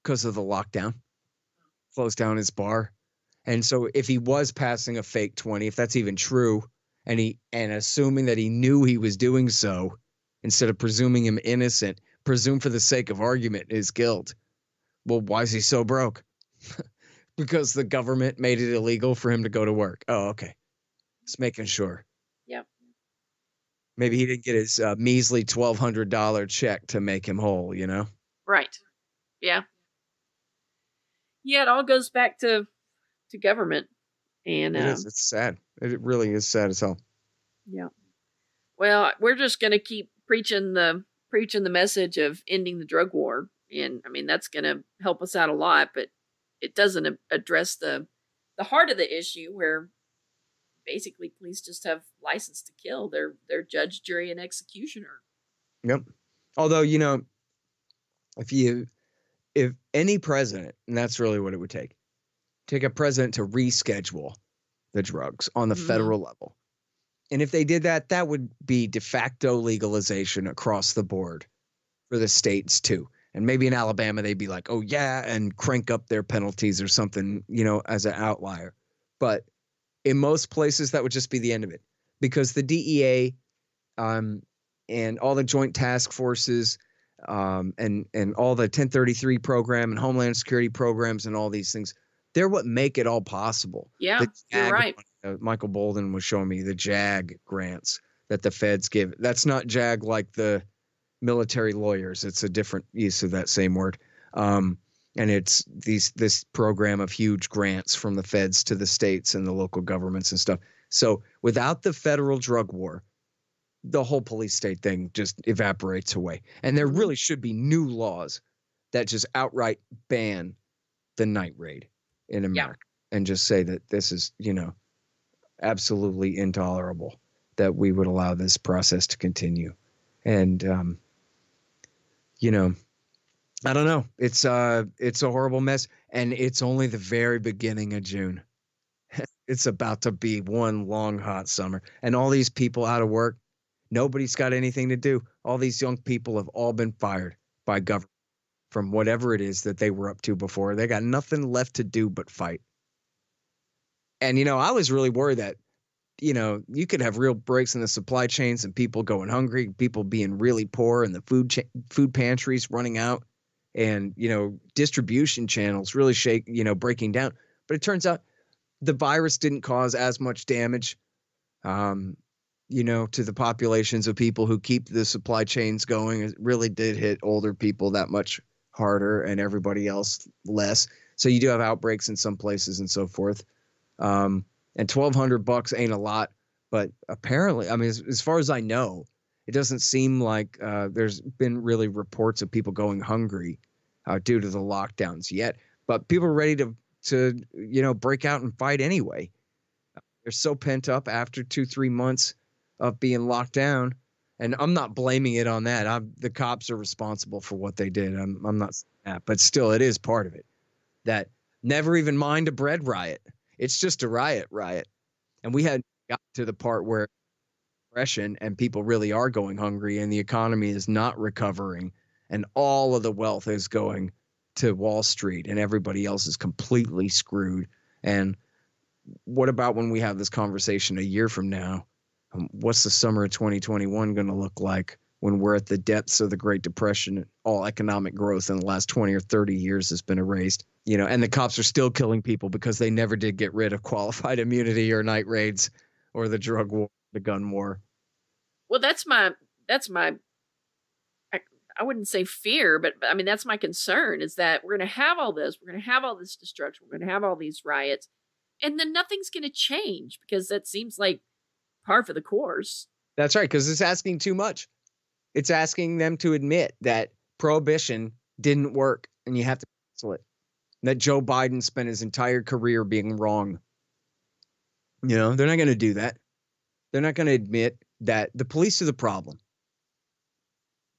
Because of the lockdown. Closed down his bar. And so if he was passing a fake 20, if that's even true, and assuming that he knew he was doing so, instead of presuming him innocent, presume for the sake of argument his guilt. Well, why is he so broke? Because the government made it illegal for him to go to work. Oh, okay. Just making sure. Yep. Maybe he didn't get his measly $1,200 check to make him whole, you know? Right. Yeah. Yeah, it all goes back to government. And it is. It's sad. It really is sad as hell. Yeah. Well, we're just going to keep preaching the message of ending the drug war. And I mean, that's going to help us out a lot, but it doesn't address the heart of the issue, where basically police just have license to kill. They're judge, jury, and executioner. Yep. Although, you know, if any president, and that's really what it would take a president to reschedule the drugs on the federal level. And if they did that, that would be de facto legalization across the board for the states too. And maybe in Alabama, they'd be like, oh yeah, and crank up their penalties or something, you know, as an outlier. But in most places, that would just be the end of it, because the DEA and all the joint task forces and all the 1033 program and Homeland Security programs and all these things, they're what make it all possible. Yeah, you're right. Michael Bolden was showing me the JAG grants that the feds give. That's not JAG like the military lawyers. It's a different use of that same word. And it's this program of huge grants from the feds to the states and the local governments and stuff. So without the federal drug war, the whole police state thing just evaporates away. And there really should be new laws that just outright ban the night raid in America and just say that this is, you know, absolutely intolerable that we would allow this process to continue. And, you know, I don't know. It's a horrible mess, and it's only the very beginning of June. It's about to be one long hot summer, and all these people out of work, nobody's got anything to do. All these young people have all been fired by government from whatever it is that they were up to before. They got nothing left to do but fight. And, you know, I was really worried that, you know, you could have real breaks in the supply chains and people going hungry, people being really poor, and the food pantries running out, and, you know, distribution channels really breaking down. But it turns out the virus didn't cause as much damage, you know, to the populations of people who keep the supply chains going. It really did hit older people that much harder and everybody else less. So you do have outbreaks in some places and so forth. And $1,200 ain't a lot, but apparently, I mean, as far as I know, it doesn't seem like there's been really reports of people going hungry due to the lockdowns yet. But people are ready to you know, break out and fight anyway. They're so pent up after 2-3 months of being locked down, and I'm not blaming it on that. The cops are responsible for what they did. I'm not saying that, but still, it is part of it. That never even mind a bread riot. It's just a riot. And we had got to the part where depression and people really are going hungry and the economy is not recovering and all of the wealth is going to Wall Street and everybody else is completely screwed. And what about when we have this conversation a year from now? What's the summer of 2021 going to look like when we're at the depths of the Great Depression? All economic growth in the last 20 or 30 years has been erased, you know, and the cops are still killing people because they never did get rid of qualified immunity or night raids or the drug war, the gun war. Well, that's my, I wouldn't say fear, but I mean, that's my concern, is that we're going to have all this. We're going to have all this destruction. We're going to have all these riots, and then nothing's going to change, because that seems like par for the course. That's right, because it's asking too much. It's asking them to admit that prohibition didn't work and you have to cancel it. That Joe Biden spent his entire career being wrong. You know, they're not going to do that. They're not going to admit that the police are the problem,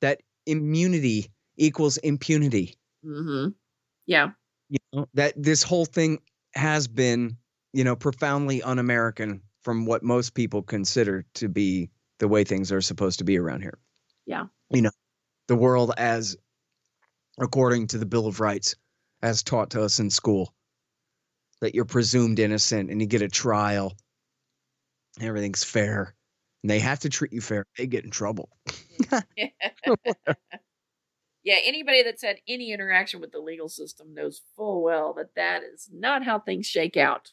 that immunity equals impunity. Mm-hmm. Yeah. That this whole thing has been, profoundly un-American from what most people consider to be the way things are supposed to be around here. Yeah. The world as according to the Bill of Rights, as taught to us in school, that you're presumed innocent and you get a trial. Everything's fair. And they have to treat you fair. They get in trouble. Yeah, anybody that's had any interaction with the legal system knows full well that that is not how things shake out.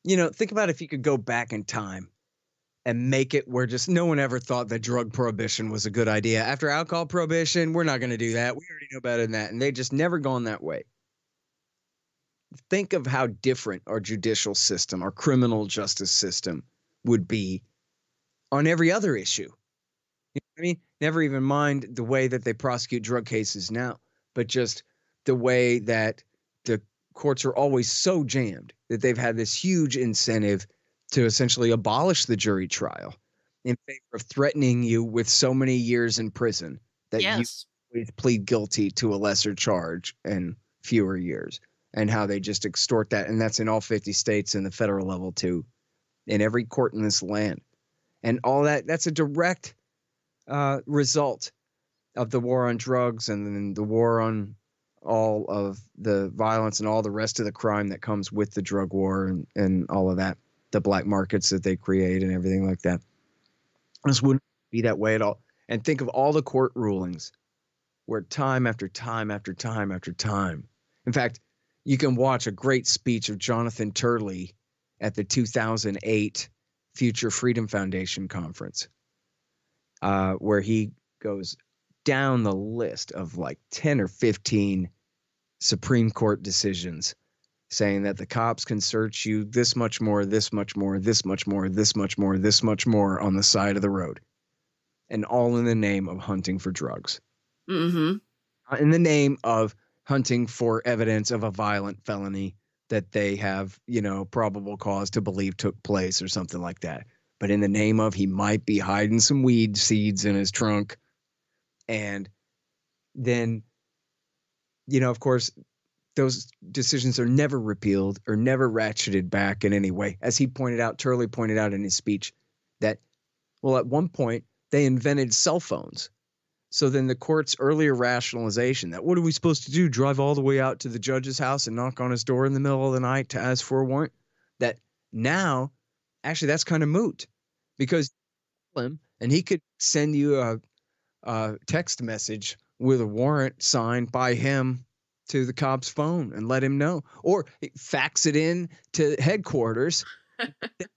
Think about if you could go back in time and make it where just no one ever thought that drug prohibition was a good idea. After alcohol prohibition, we're not going to do that. We already know better than that. And they just never gone that way. Think of how different our judicial system, our criminal justice system would be on every other issue. Never even mind the way that they prosecute drug cases now, but just the way that the courts are always so jammed that they've had this huge incentive to essentially abolish the jury trial in favor of threatening you with so many years in prison that you would plead guilty to a lesser charge and fewer years, and how they just extort that. And that's in all 50 states and the federal level too, in every court in this land. And all that's a direct result of the war on drugs and then the war on all of the violence and all the rest of the crime that comes with the drug war and all of that, the black markets that they create and everything like that. This wouldn't be that way at all. And think of all the court rulings where time after time after time after time. In fact, you can watch a great speech of Jonathan Turley at the 2008 Future Freedom Foundation conference, where he goes down the list of like 10 or 15 Supreme Court decisions saying that the cops can search you this much more, this much more, this much more, this much more, this much more on the side of the road. And all in the name of hunting for drugs. Mm-hmm. In the name of hunting for evidence of a violent felony that they have, probable cause to believe took place or something like that. But in the name of he might be hiding some weed seeds in his trunk. And then, of course, those decisions are never repealed or never ratcheted back in any way. As Turley pointed out in his speech, that, well, at one point they invented cell phones. So then the court's earlier rationalization that what are we supposed to do? Drive all the way out to the judge's house and knock on his door in the middle of the night to ask for a warrant? That now, actually, that's kind of moot, because him and he could send you a text message with a warrant signed by him to the cop's phone and let him know, or fax it in to headquarters.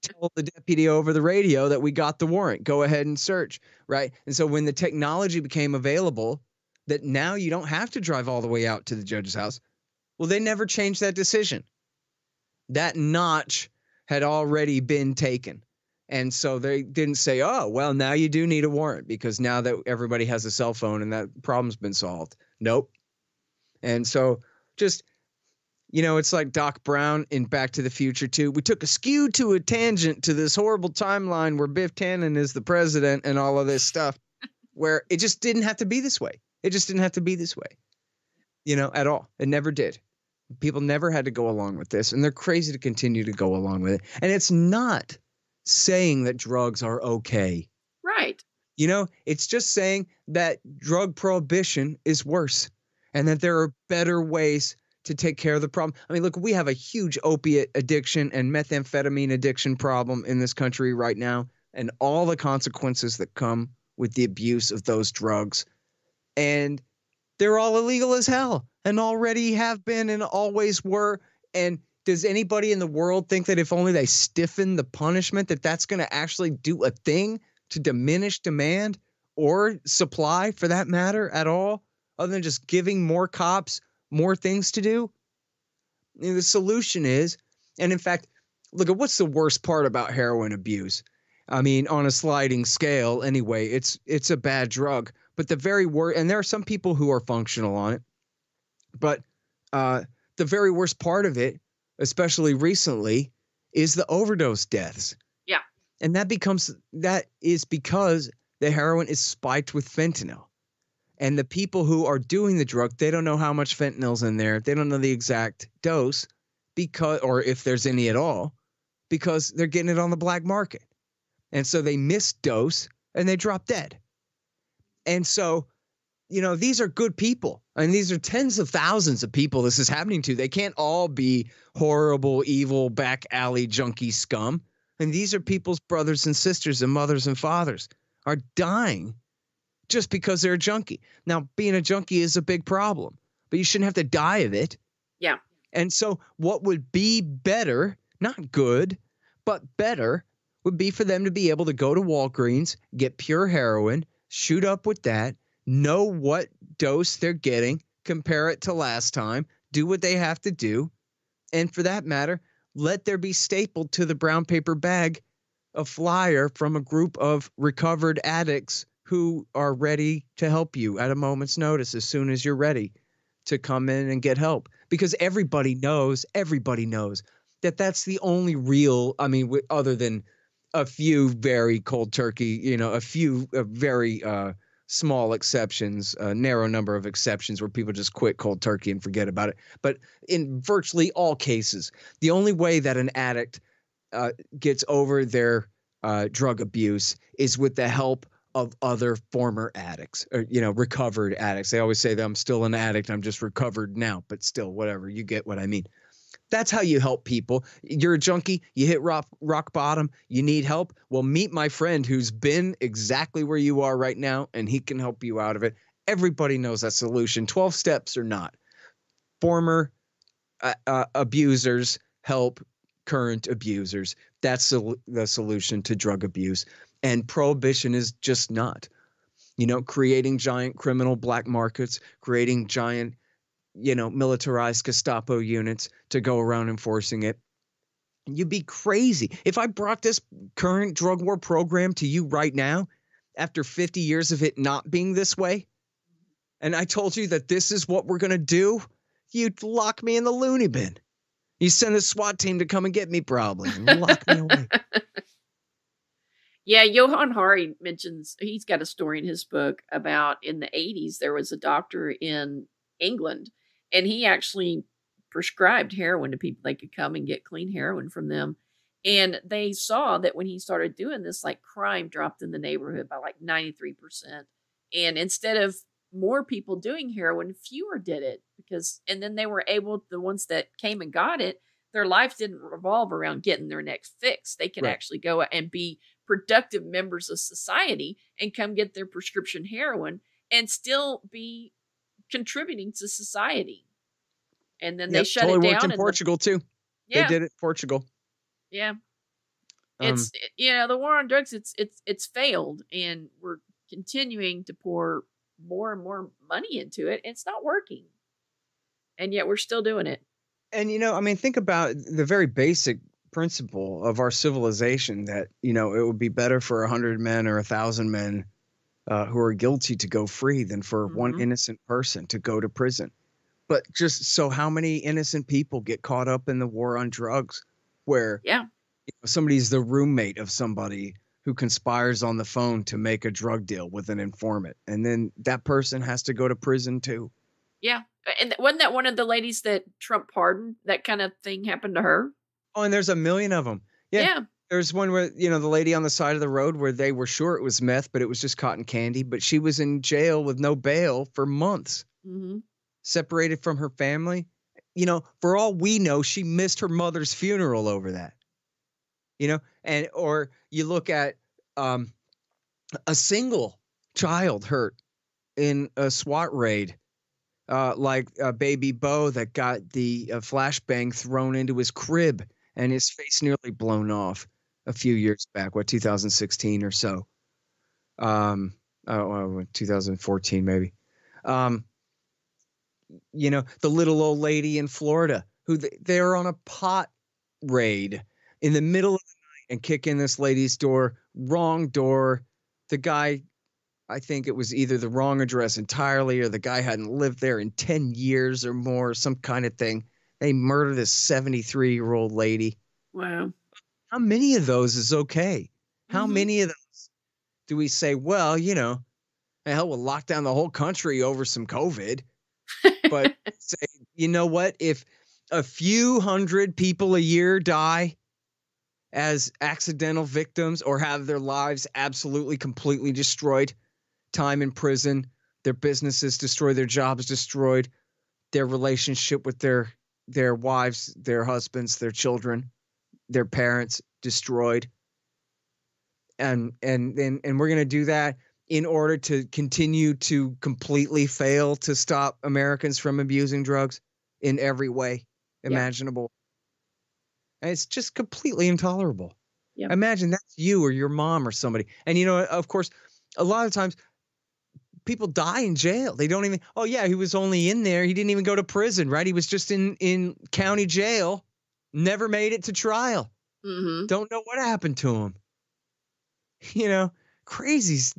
Tell the deputy over the radio that we got the warrant. Go ahead and search, right? And so when the technology became available, that now you don't have to drive all the way out to the judge's house. Well, they never changed that decision. That notch had already been taken. And so they didn't say, oh, well, now you do need a warrant because now that everybody has a cell phone and that problem's been solved. Nope. And so just, it's like Doc Brown in Back to the Future 2. We took a skew to a tangent to this horrible timeline where Biff Tannen is the president and all of this stuff, where it just didn't have to be this way. It just didn't have to be this way, at all. It never did. People never had to go along with this, and they're crazy to continue to go along with it. And it's not saying that drugs are okay. Right. It's just saying that drug prohibition is worse and that there are better ways to take care of the problem. I mean, look, we have a huge opiate addiction and methamphetamine addiction problem in this country right now, and all the consequences that come with the abuse of those drugs. And they're all illegal as hell and already have been and always were. And does anybody in the world think that if only they stiffen the punishment, that that's going to actually do a thing to diminish demand or supply, for that matter, at all, other than just giving more cops more things to do? The solution is, and in fact, look at what's the worst part about heroin abuse. I mean, on a sliding scale, anyway, it's a bad drug. But the very worst, and there are some people who are functional on it, but the very worst part of it, especially recently, is the overdose deaths. Yeah. And that is because the heroin is spiked with fentanyl. And the people who are doing the drug, they don't know how much fentanyl's in there. They don't know the exact dose or if there's any at all, because they're getting it on the black market. And so they misdose and they drop dead. And so, these are good people. And these are tens of thousands of people this is happening to. They can't all be horrible, evil, back alley junkie scum. And these are people's brothers and sisters and mothers and fathers are dying just because they're a junkie. Now, being a junkie is a big problem, but you shouldn't have to die of it. Yeah. And so what would be better, not good, but better, would be for them to be able to go to Walgreens, get pure heroin, shoot up with that, know what dose they're getting, compare it to last time, do what they have to do, and for that matter, let there be stapled to the brown paper bag a flyer from a group of recovered addicts who are ready to help you at a moment's notice as soon as you're ready to come in and get help. Because everybody knows that that's the only real, other than a few very cold turkey, a few very small exceptions, a narrow number of exceptions where people just quit cold turkey and forget about it. But in virtually all cases, the only way that an addict gets over their drug abuse is with the help of other former addicts or, recovered addicts. They always say that I'm still an addict. I'm just recovered now, but still, whatever. You get what I mean. That's how you help people. You're a junkie. You hit rock bottom. You need help. Well, meet my friend who's been exactly where you are right now, and he can help you out of it. Everybody knows that solution. 12 steps or not. Former abusers help current abusers. That's the solution to drug abuse. And prohibition is just not. Creating giant criminal black markets, creating giant militarized Gestapo units to go around enforcing it. You'd be crazy. If I brought this current drug war program to you right now, after 50 years of it not being this way, and I told you that this is what we're going to do, you'd lock me in the loony bin. You send a SWAT team to come and get me probably and lock me away. Yeah, Johann Hari mentions, he's got a story in his book about in the 80s, there was a doctor in England, and he actually prescribed heroin to people. They could come and get clean heroin from them. And they saw that when he started doing this, like crime dropped in the neighborhood by like 93%. And instead of more people doing heroin, fewer did it and then they were able, the ones that came and got it, their life didn't revolve around getting their next fix. They could actually go and be productive members of society and come get their prescription heroin and still be contributing to society. And then they shut it down. Worked in Portugal too. Yeah. They did it in Portugal. Yeah. It's the war on drugs, it's failed, and we're continuing to pour more and more money into it. It's not working. And yet we're still doing it. And think about the very basic principle of our civilization that, it would be better for 100 men or 1,000 men who are guilty to go free than for one innocent person to go to prison. But just so how many innocent people get caught up in the war on drugs where somebody's the roommate of somebody who conspires on the phone to make a drug deal with an informant. And then that person has to go to prison too. Yeah. And wasn't that one of the ladies that Trump pardoned? That kind of thing happened to her? Oh, and there's a million of them. Yeah. There's one where, the lady on the side of the road where they were sure it was meth, but it was just cotton candy. But she was in jail with no bail for months, separated from her family. For all we know, she missed her mother's funeral over that. Or you look at a single child hurt in a SWAT raid, like baby Bo that got the flashbang thrown into his crib and his face nearly blown off a few years back, 2016 or so. 2014 maybe. The little old lady in Florida who they're on a pot raid in the middle of the night and kick in this lady's door, wrong door. The guy, I think it was either the wrong address entirely or the guy hadn't lived there in 10 years or more, some kind of thing. They murdered this 73-year-old lady. Wow. How many of those is okay? How many of those do we say, well, hell, we'll lock down the whole country over some COVID. But say, you know what? If a few hundred people a year die as accidental victims or have their lives absolutely, completely destroyed, time in prison, their businesses destroyed, their jobs destroyed, their relationship with their wives, their husbands, their children, their parents destroyed. And we're going to do that in order to continue to completely fail to stop Americans from abusing drugs in every way imaginable. And it's just completely intolerable. Yep. Imagine that's you or your mom or somebody. And, of course, a lot of times people die in jail. They don't even, oh, yeah, he was only in there. He didn't even go to prison, right? He was just in county jail, never made it to trial. Mm-hmm. Don't know what happened to him. Crazy,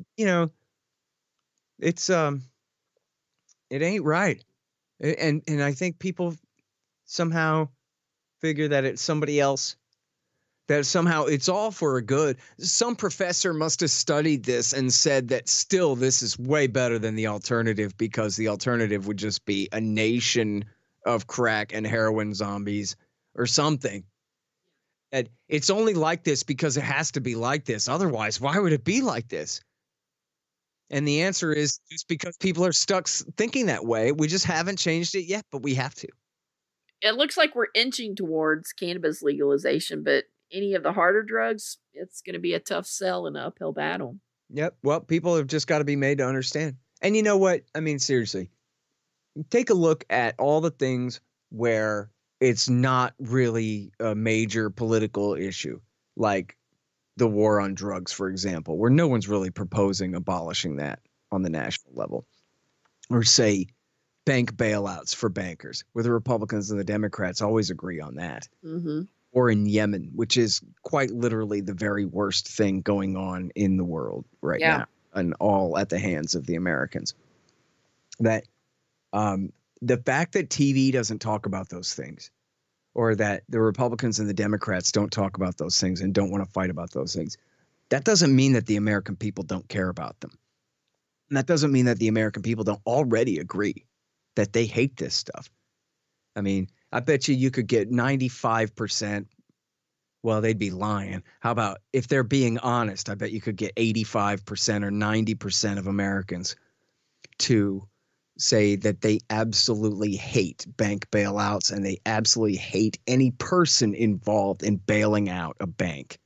it's, it ain't right. And I think people somehow figure that it's somebody else, that somehow it's all for a good. Some professor must have studied this and said that still this is way better than the alternative, because the alternative would just be a nation of crack and heroin zombies or something. And it's only like this because it has to be like this. Otherwise, why would it be like this? And the answer is just because people are stuck thinking that way. We just haven't changed it yet, but we have to. It looks like we're inching towards cannabis legalization, but any of the harder drugs, it's going to be a tough sell and an uphill battle. Yep. Well, people have just got to be made to understand. And you know what? I mean, seriously, take a look at all the things where it's not really a major political issue, like the war on drugs, for example, where no one's really proposing abolishing that on the national level. Or say bank bailouts for bankers, where the Republicans and the Democrats always agree on that. Mm-hmm. Or in Yemen, which is quite literally the very worst thing going on in the world right now, and all at the hands of the Americans. That the fact that TV doesn't talk about those things, or that the Republicans and the Democrats don't talk about those things and don't want to fight about those things, that doesn't mean that the American people don't care about them. And that doesn't mean that the American people don't already agree that they hate this stuff. I mean, I bet you could get 95%. Well, they'd be lying. How about if they're being honest? I bet you could get 85% or 90% of Americans to say that they absolutely hate bank bailouts and they absolutely hate any person involved in bailing out a bank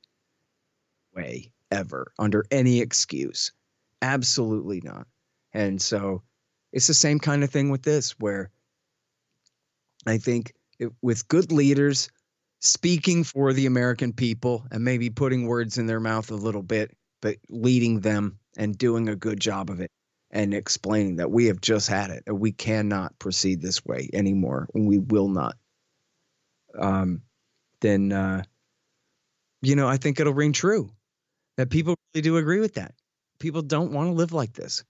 way ever under any excuse. Absolutely not. And so it's the same kind of thing with this, where I think with good leaders speaking for the American people and maybe putting words in their mouth a little bit, but leading them and doing a good job of it and explaining that we have just had it and we cannot proceed this way anymore and we will not, then I think it'll ring true that people really do agree with that. People don't want to live like this.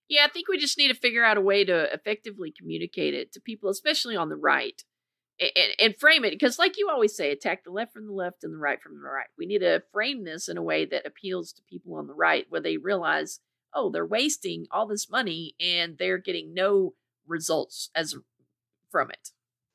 Yeah, I think we just need to figure out a way to effectively communicate it to people, especially on the right, and frame it. Because like you always say, attack the left from the left and the right from the right. We need to frame this in a way that appeals to people on the right, where they realize, oh, they're wasting all this money and they're getting no results from it.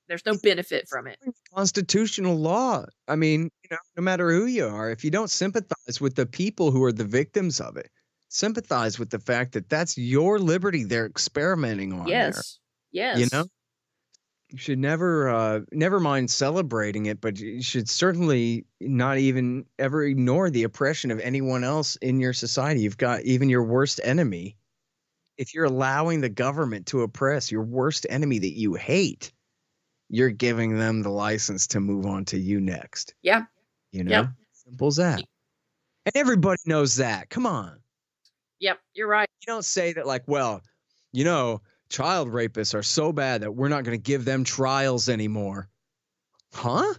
There's no benefit from it. Constitutional law. I mean, no matter who you are, if you don't sympathize with the people who are the victims of it, sympathize with the fact that that's your liberty they're experimenting on. Yes. There. Yes. You should never mind celebrating it, but you should certainly not even ever ignore the oppression of anyone else in your society. You've got even your worst enemy. If you're allowing the government to oppress your worst enemy that you hate, you're giving them the license to move on to you next. Yeah. Simple as that. And everybody knows that. Come on. Yep, you're right. You don't say that like, well, child rapists are so bad that we're not going to give them trials anymore. Huh?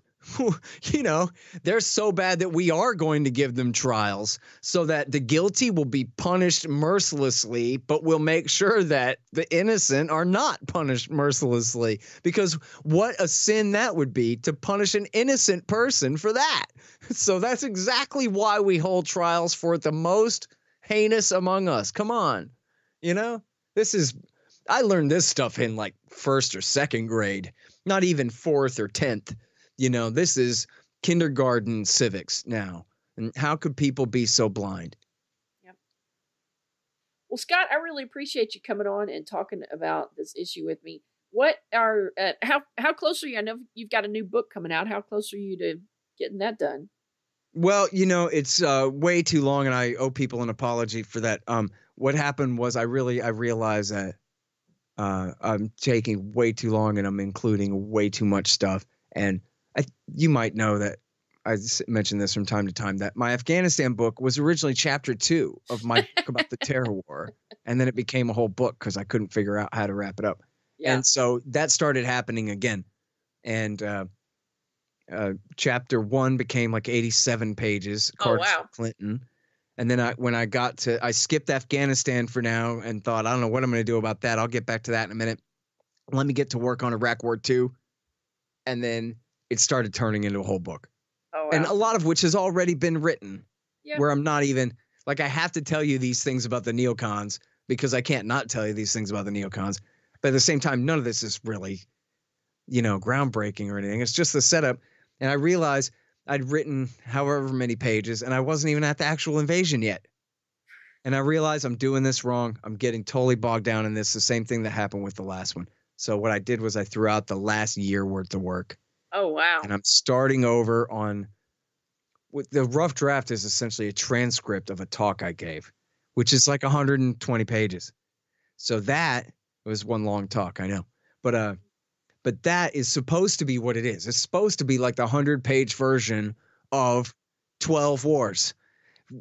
you know, they're so bad that we are going to give them trials so that the guilty will be punished mercilessly, but we'll make sure that the innocent are not punished mercilessly, because what a sin that would be to punish an innocent person for that. So that's exactly why we hold trials for the most heinous among us. Come on. You know, I learned this stuff in like first or second grade, not even fourth or 10th. You know, this is kindergarten civics now. And how could people be so blind? Yep. Well, Scott, I really appreciate you coming on and talking about this issue with me. What are how close are you? I know you've got a new book coming out. How close are you to getting that done? Well, you know, it's way too long, and I owe people an apology for that. What happened was I realized that I'm taking way too long, and I'm including way too much stuff. And you might know that I mentioned this from time to time, that my Afghanistan book was originally chapter 2 of my book about the terror war. And then it became a whole book because I couldn't figure out how to wrap it up. Yeah. And so that started happening again. And chapter 1 became like 87 pages. Oh, wow. Clinton. And then I skipped Afghanistan for now and thought, I don't know what I'm going to do about that. I'll get back to that in a minute. Let me get to work on Iraq War II. And then it started turning into a whole book. Oh, wow. And a lot of which has already been written. Yeah. Where I'm not even, like, I have to tell you these things about the neocons because I can't not tell you these things about the neocons. But at the same time, none of this is really, you know, groundbreaking or anything. It's just the setup. And I realized I'd written however many pages and I wasn't even at the actual invasion yet. And I realized I'm doing this wrong. I'm getting totally bogged down in this. The same thing that happened with the last one. So what I did was I threw out the last year worth of work. Oh, wow. And I'm starting over on with the rough draft is essentially a transcript of a talk I gave, which is like 120 pages. So that was one long talk, I know. But that is supposed to be what it is. It's supposed to be like the 100-page version of 12 Wars.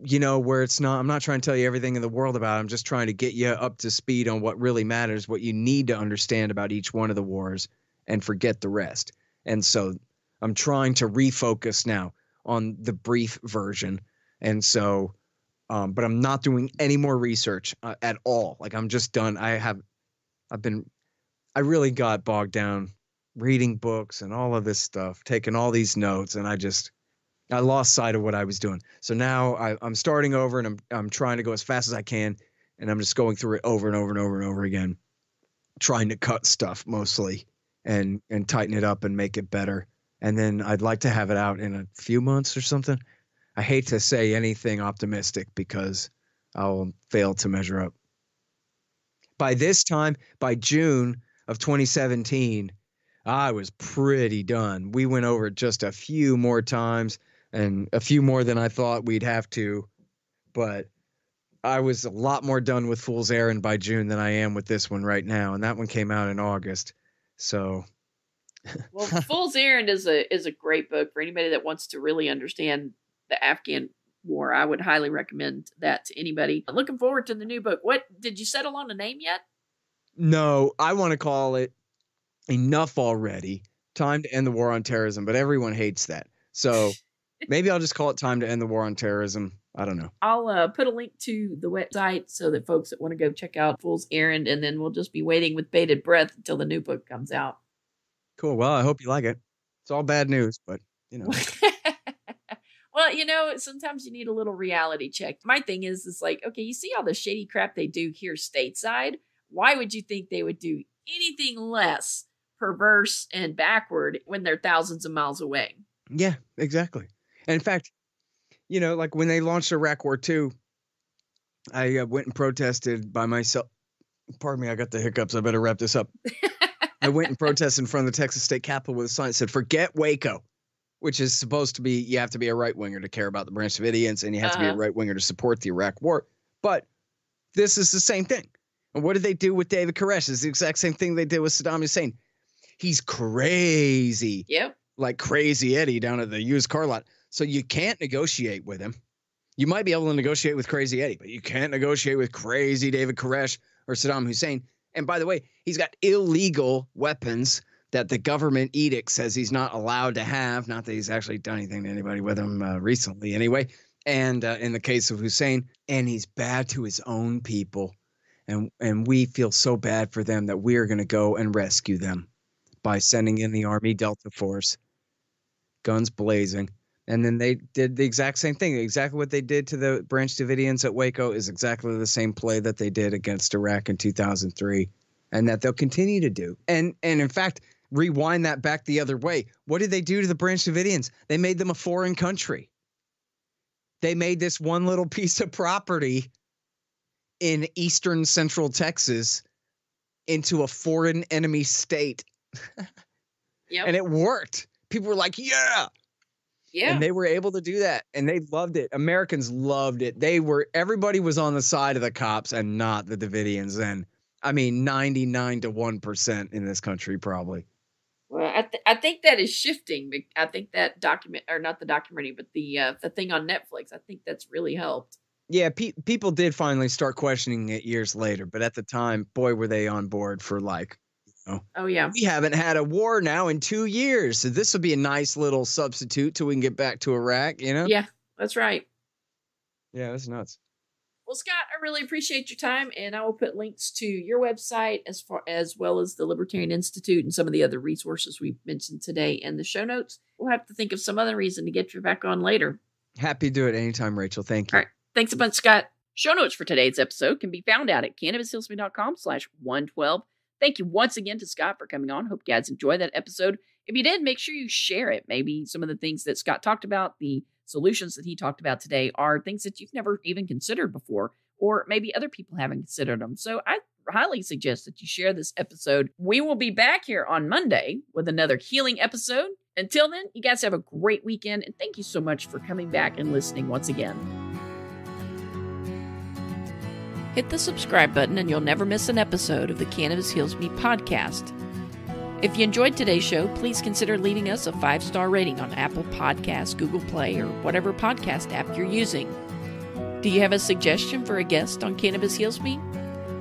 You know, where it's not, I'm not trying to tell you everything in the world about it. I'm just trying to get you up to speed on what really matters, what you need to understand about each one of the wars and forget the rest. And so I'm trying to refocus now on the brief version. And so, but I'm not doing any more research at all. Like I'm just done. I really got bogged down reading books and all of this stuff, taking all these notes. And I lost sight of what I was doing. So now I'm starting over and I'm trying to go as fast as I can. And I'm just going through it over and over and over and over again, trying to cut stuff mostly and tighten it up and make it better. And then I'd like to have it out in a few months or something. I hate to say anything optimistic because I'll fail to measure up. By this time, by June of 2017, I was pretty done. We went over it just a few more times and a few more than I thought we'd have to. But I was a lot more done with Fool's Errand by June than I am with this one right now. And that one came out in August. So, well, Fool's Errand is a great book for anybody that wants to really understand the Afghan war. I would highly recommend that to anybody. Looking forward to the new book. What did you settle on a name yet? No, I want to call it Enough Already, Time to End the War on Terrorism, but everyone hates that. So maybe I'll just call it Time to End the War on Terrorism. I don't know. I'll put a link to the website so that folks that want to go check out Fool's Errand, and then we'll just be waiting with bated breath until the new book comes out. Cool. Well, I hope you like it. It's all bad news, but, you know. Well, you know, sometimes you need a little reality check. My thing is like, okay, you see all the shady crap they do here stateside. Why would you think they would do anything less perverse and backward when they're thousands of miles away? Yeah, exactly. And in fact, you know, like when they launched Iraq War II, I went and protested by myself. Pardon me, I got the hiccups. I better wrap this up. I went and protested in front of the Texas State Capitol with a sign that said, "Forget Waco," which is supposed to be, you have to be a right-winger to care about the Branch Davidians, and you have to be a right-winger to support the Iraq War. But this is the same thing. And what did they do with David Koresh? It's the exact same thing they did with Saddam Hussein. He's crazy. Yep. Like Crazy Eddie down at the used car lot. So you can't negotiate with him. You might be able to negotiate with Crazy Eddie, but you can't negotiate with crazy David Koresh or Saddam Hussein. And by the way, he's got illegal weapons that the government edict says he's not allowed to have. Not that he's actually done anything to anybody with him recently anyway. And in the case of Hussein, and he's bad to his own people. And we feel so bad for them that we are going to go and rescue them by sending in the Army Delta Force, guns blazing. And then they did the exact same thing. Exactly what they did to the Branch Davidians at Waco is exactly the same play that they did against Iraq in 2003, and that they'll continue to do. And in fact, rewind that back the other way. What did they do to the Branch Davidians? They made them a foreign country. They made this one little piece of property in eastern central Texas into a foreign enemy state. Yep. And it worked. People were like, yeah. Yeah. And they were able to do that. And they loved it. Americans loved it. Everybody was on the side of the cops and not the Davidians. And I mean, 99 to 1% in this country, probably. Well, I think that is shifting. I think that not the documentary, but the thing on Netflix, I think that's really helped. Yeah, people did finally start questioning it years later, but at the time, boy, were they on board for oh yeah, we haven't had a war now in 2 years, so this will be a nice little substitute till we can get back to Iraq, Yeah, that's right. Yeah, that's nuts. Well, Scott, I really appreciate your time, and I will put links to your website as well as the Libertarian Institute and some of the other resources we've mentioned today in the show notes. We'll have to think of some other reason to get you back on later. Happy to do it anytime, Rachel. Thank you. All right. Thanks a bunch, Scott. Show notes for today's episode can be found out at cannabishealsme.com/112. Thank you once again to Scott for coming on. Hope you guys enjoyed that episode. If you did, make sure you share it. Maybe some of the things that Scott talked about, the solutions that he talked about today, are things that you've never even considered before, or maybe other people haven't considered them. So I highly suggest that you share this episode. We will be back here on Monday with another healing episode. Until then, you guys have a great weekend, and thank you so much for coming back and listening once again. Hit the subscribe button and you'll never miss an episode of the Cannabis Heals Me podcast. If you enjoyed today's show, please consider leaving us a 5-star rating on Apple Podcasts, Google Play, or whatever podcast app you're using. Do you have a suggestion for a guest on Cannabis Heals Me?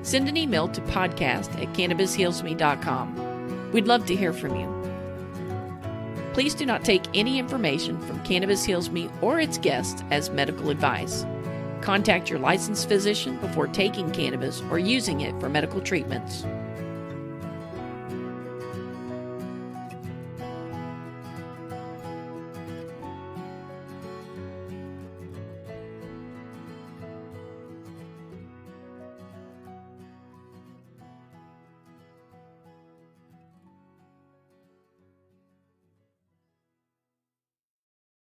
Send an email to podcast@cannabishealsme.com. We'd love to hear from you. Please do not take any information from Cannabis Heals Me or its guests as medical advice. Contact your licensed physician before taking cannabis or using it for medical treatments.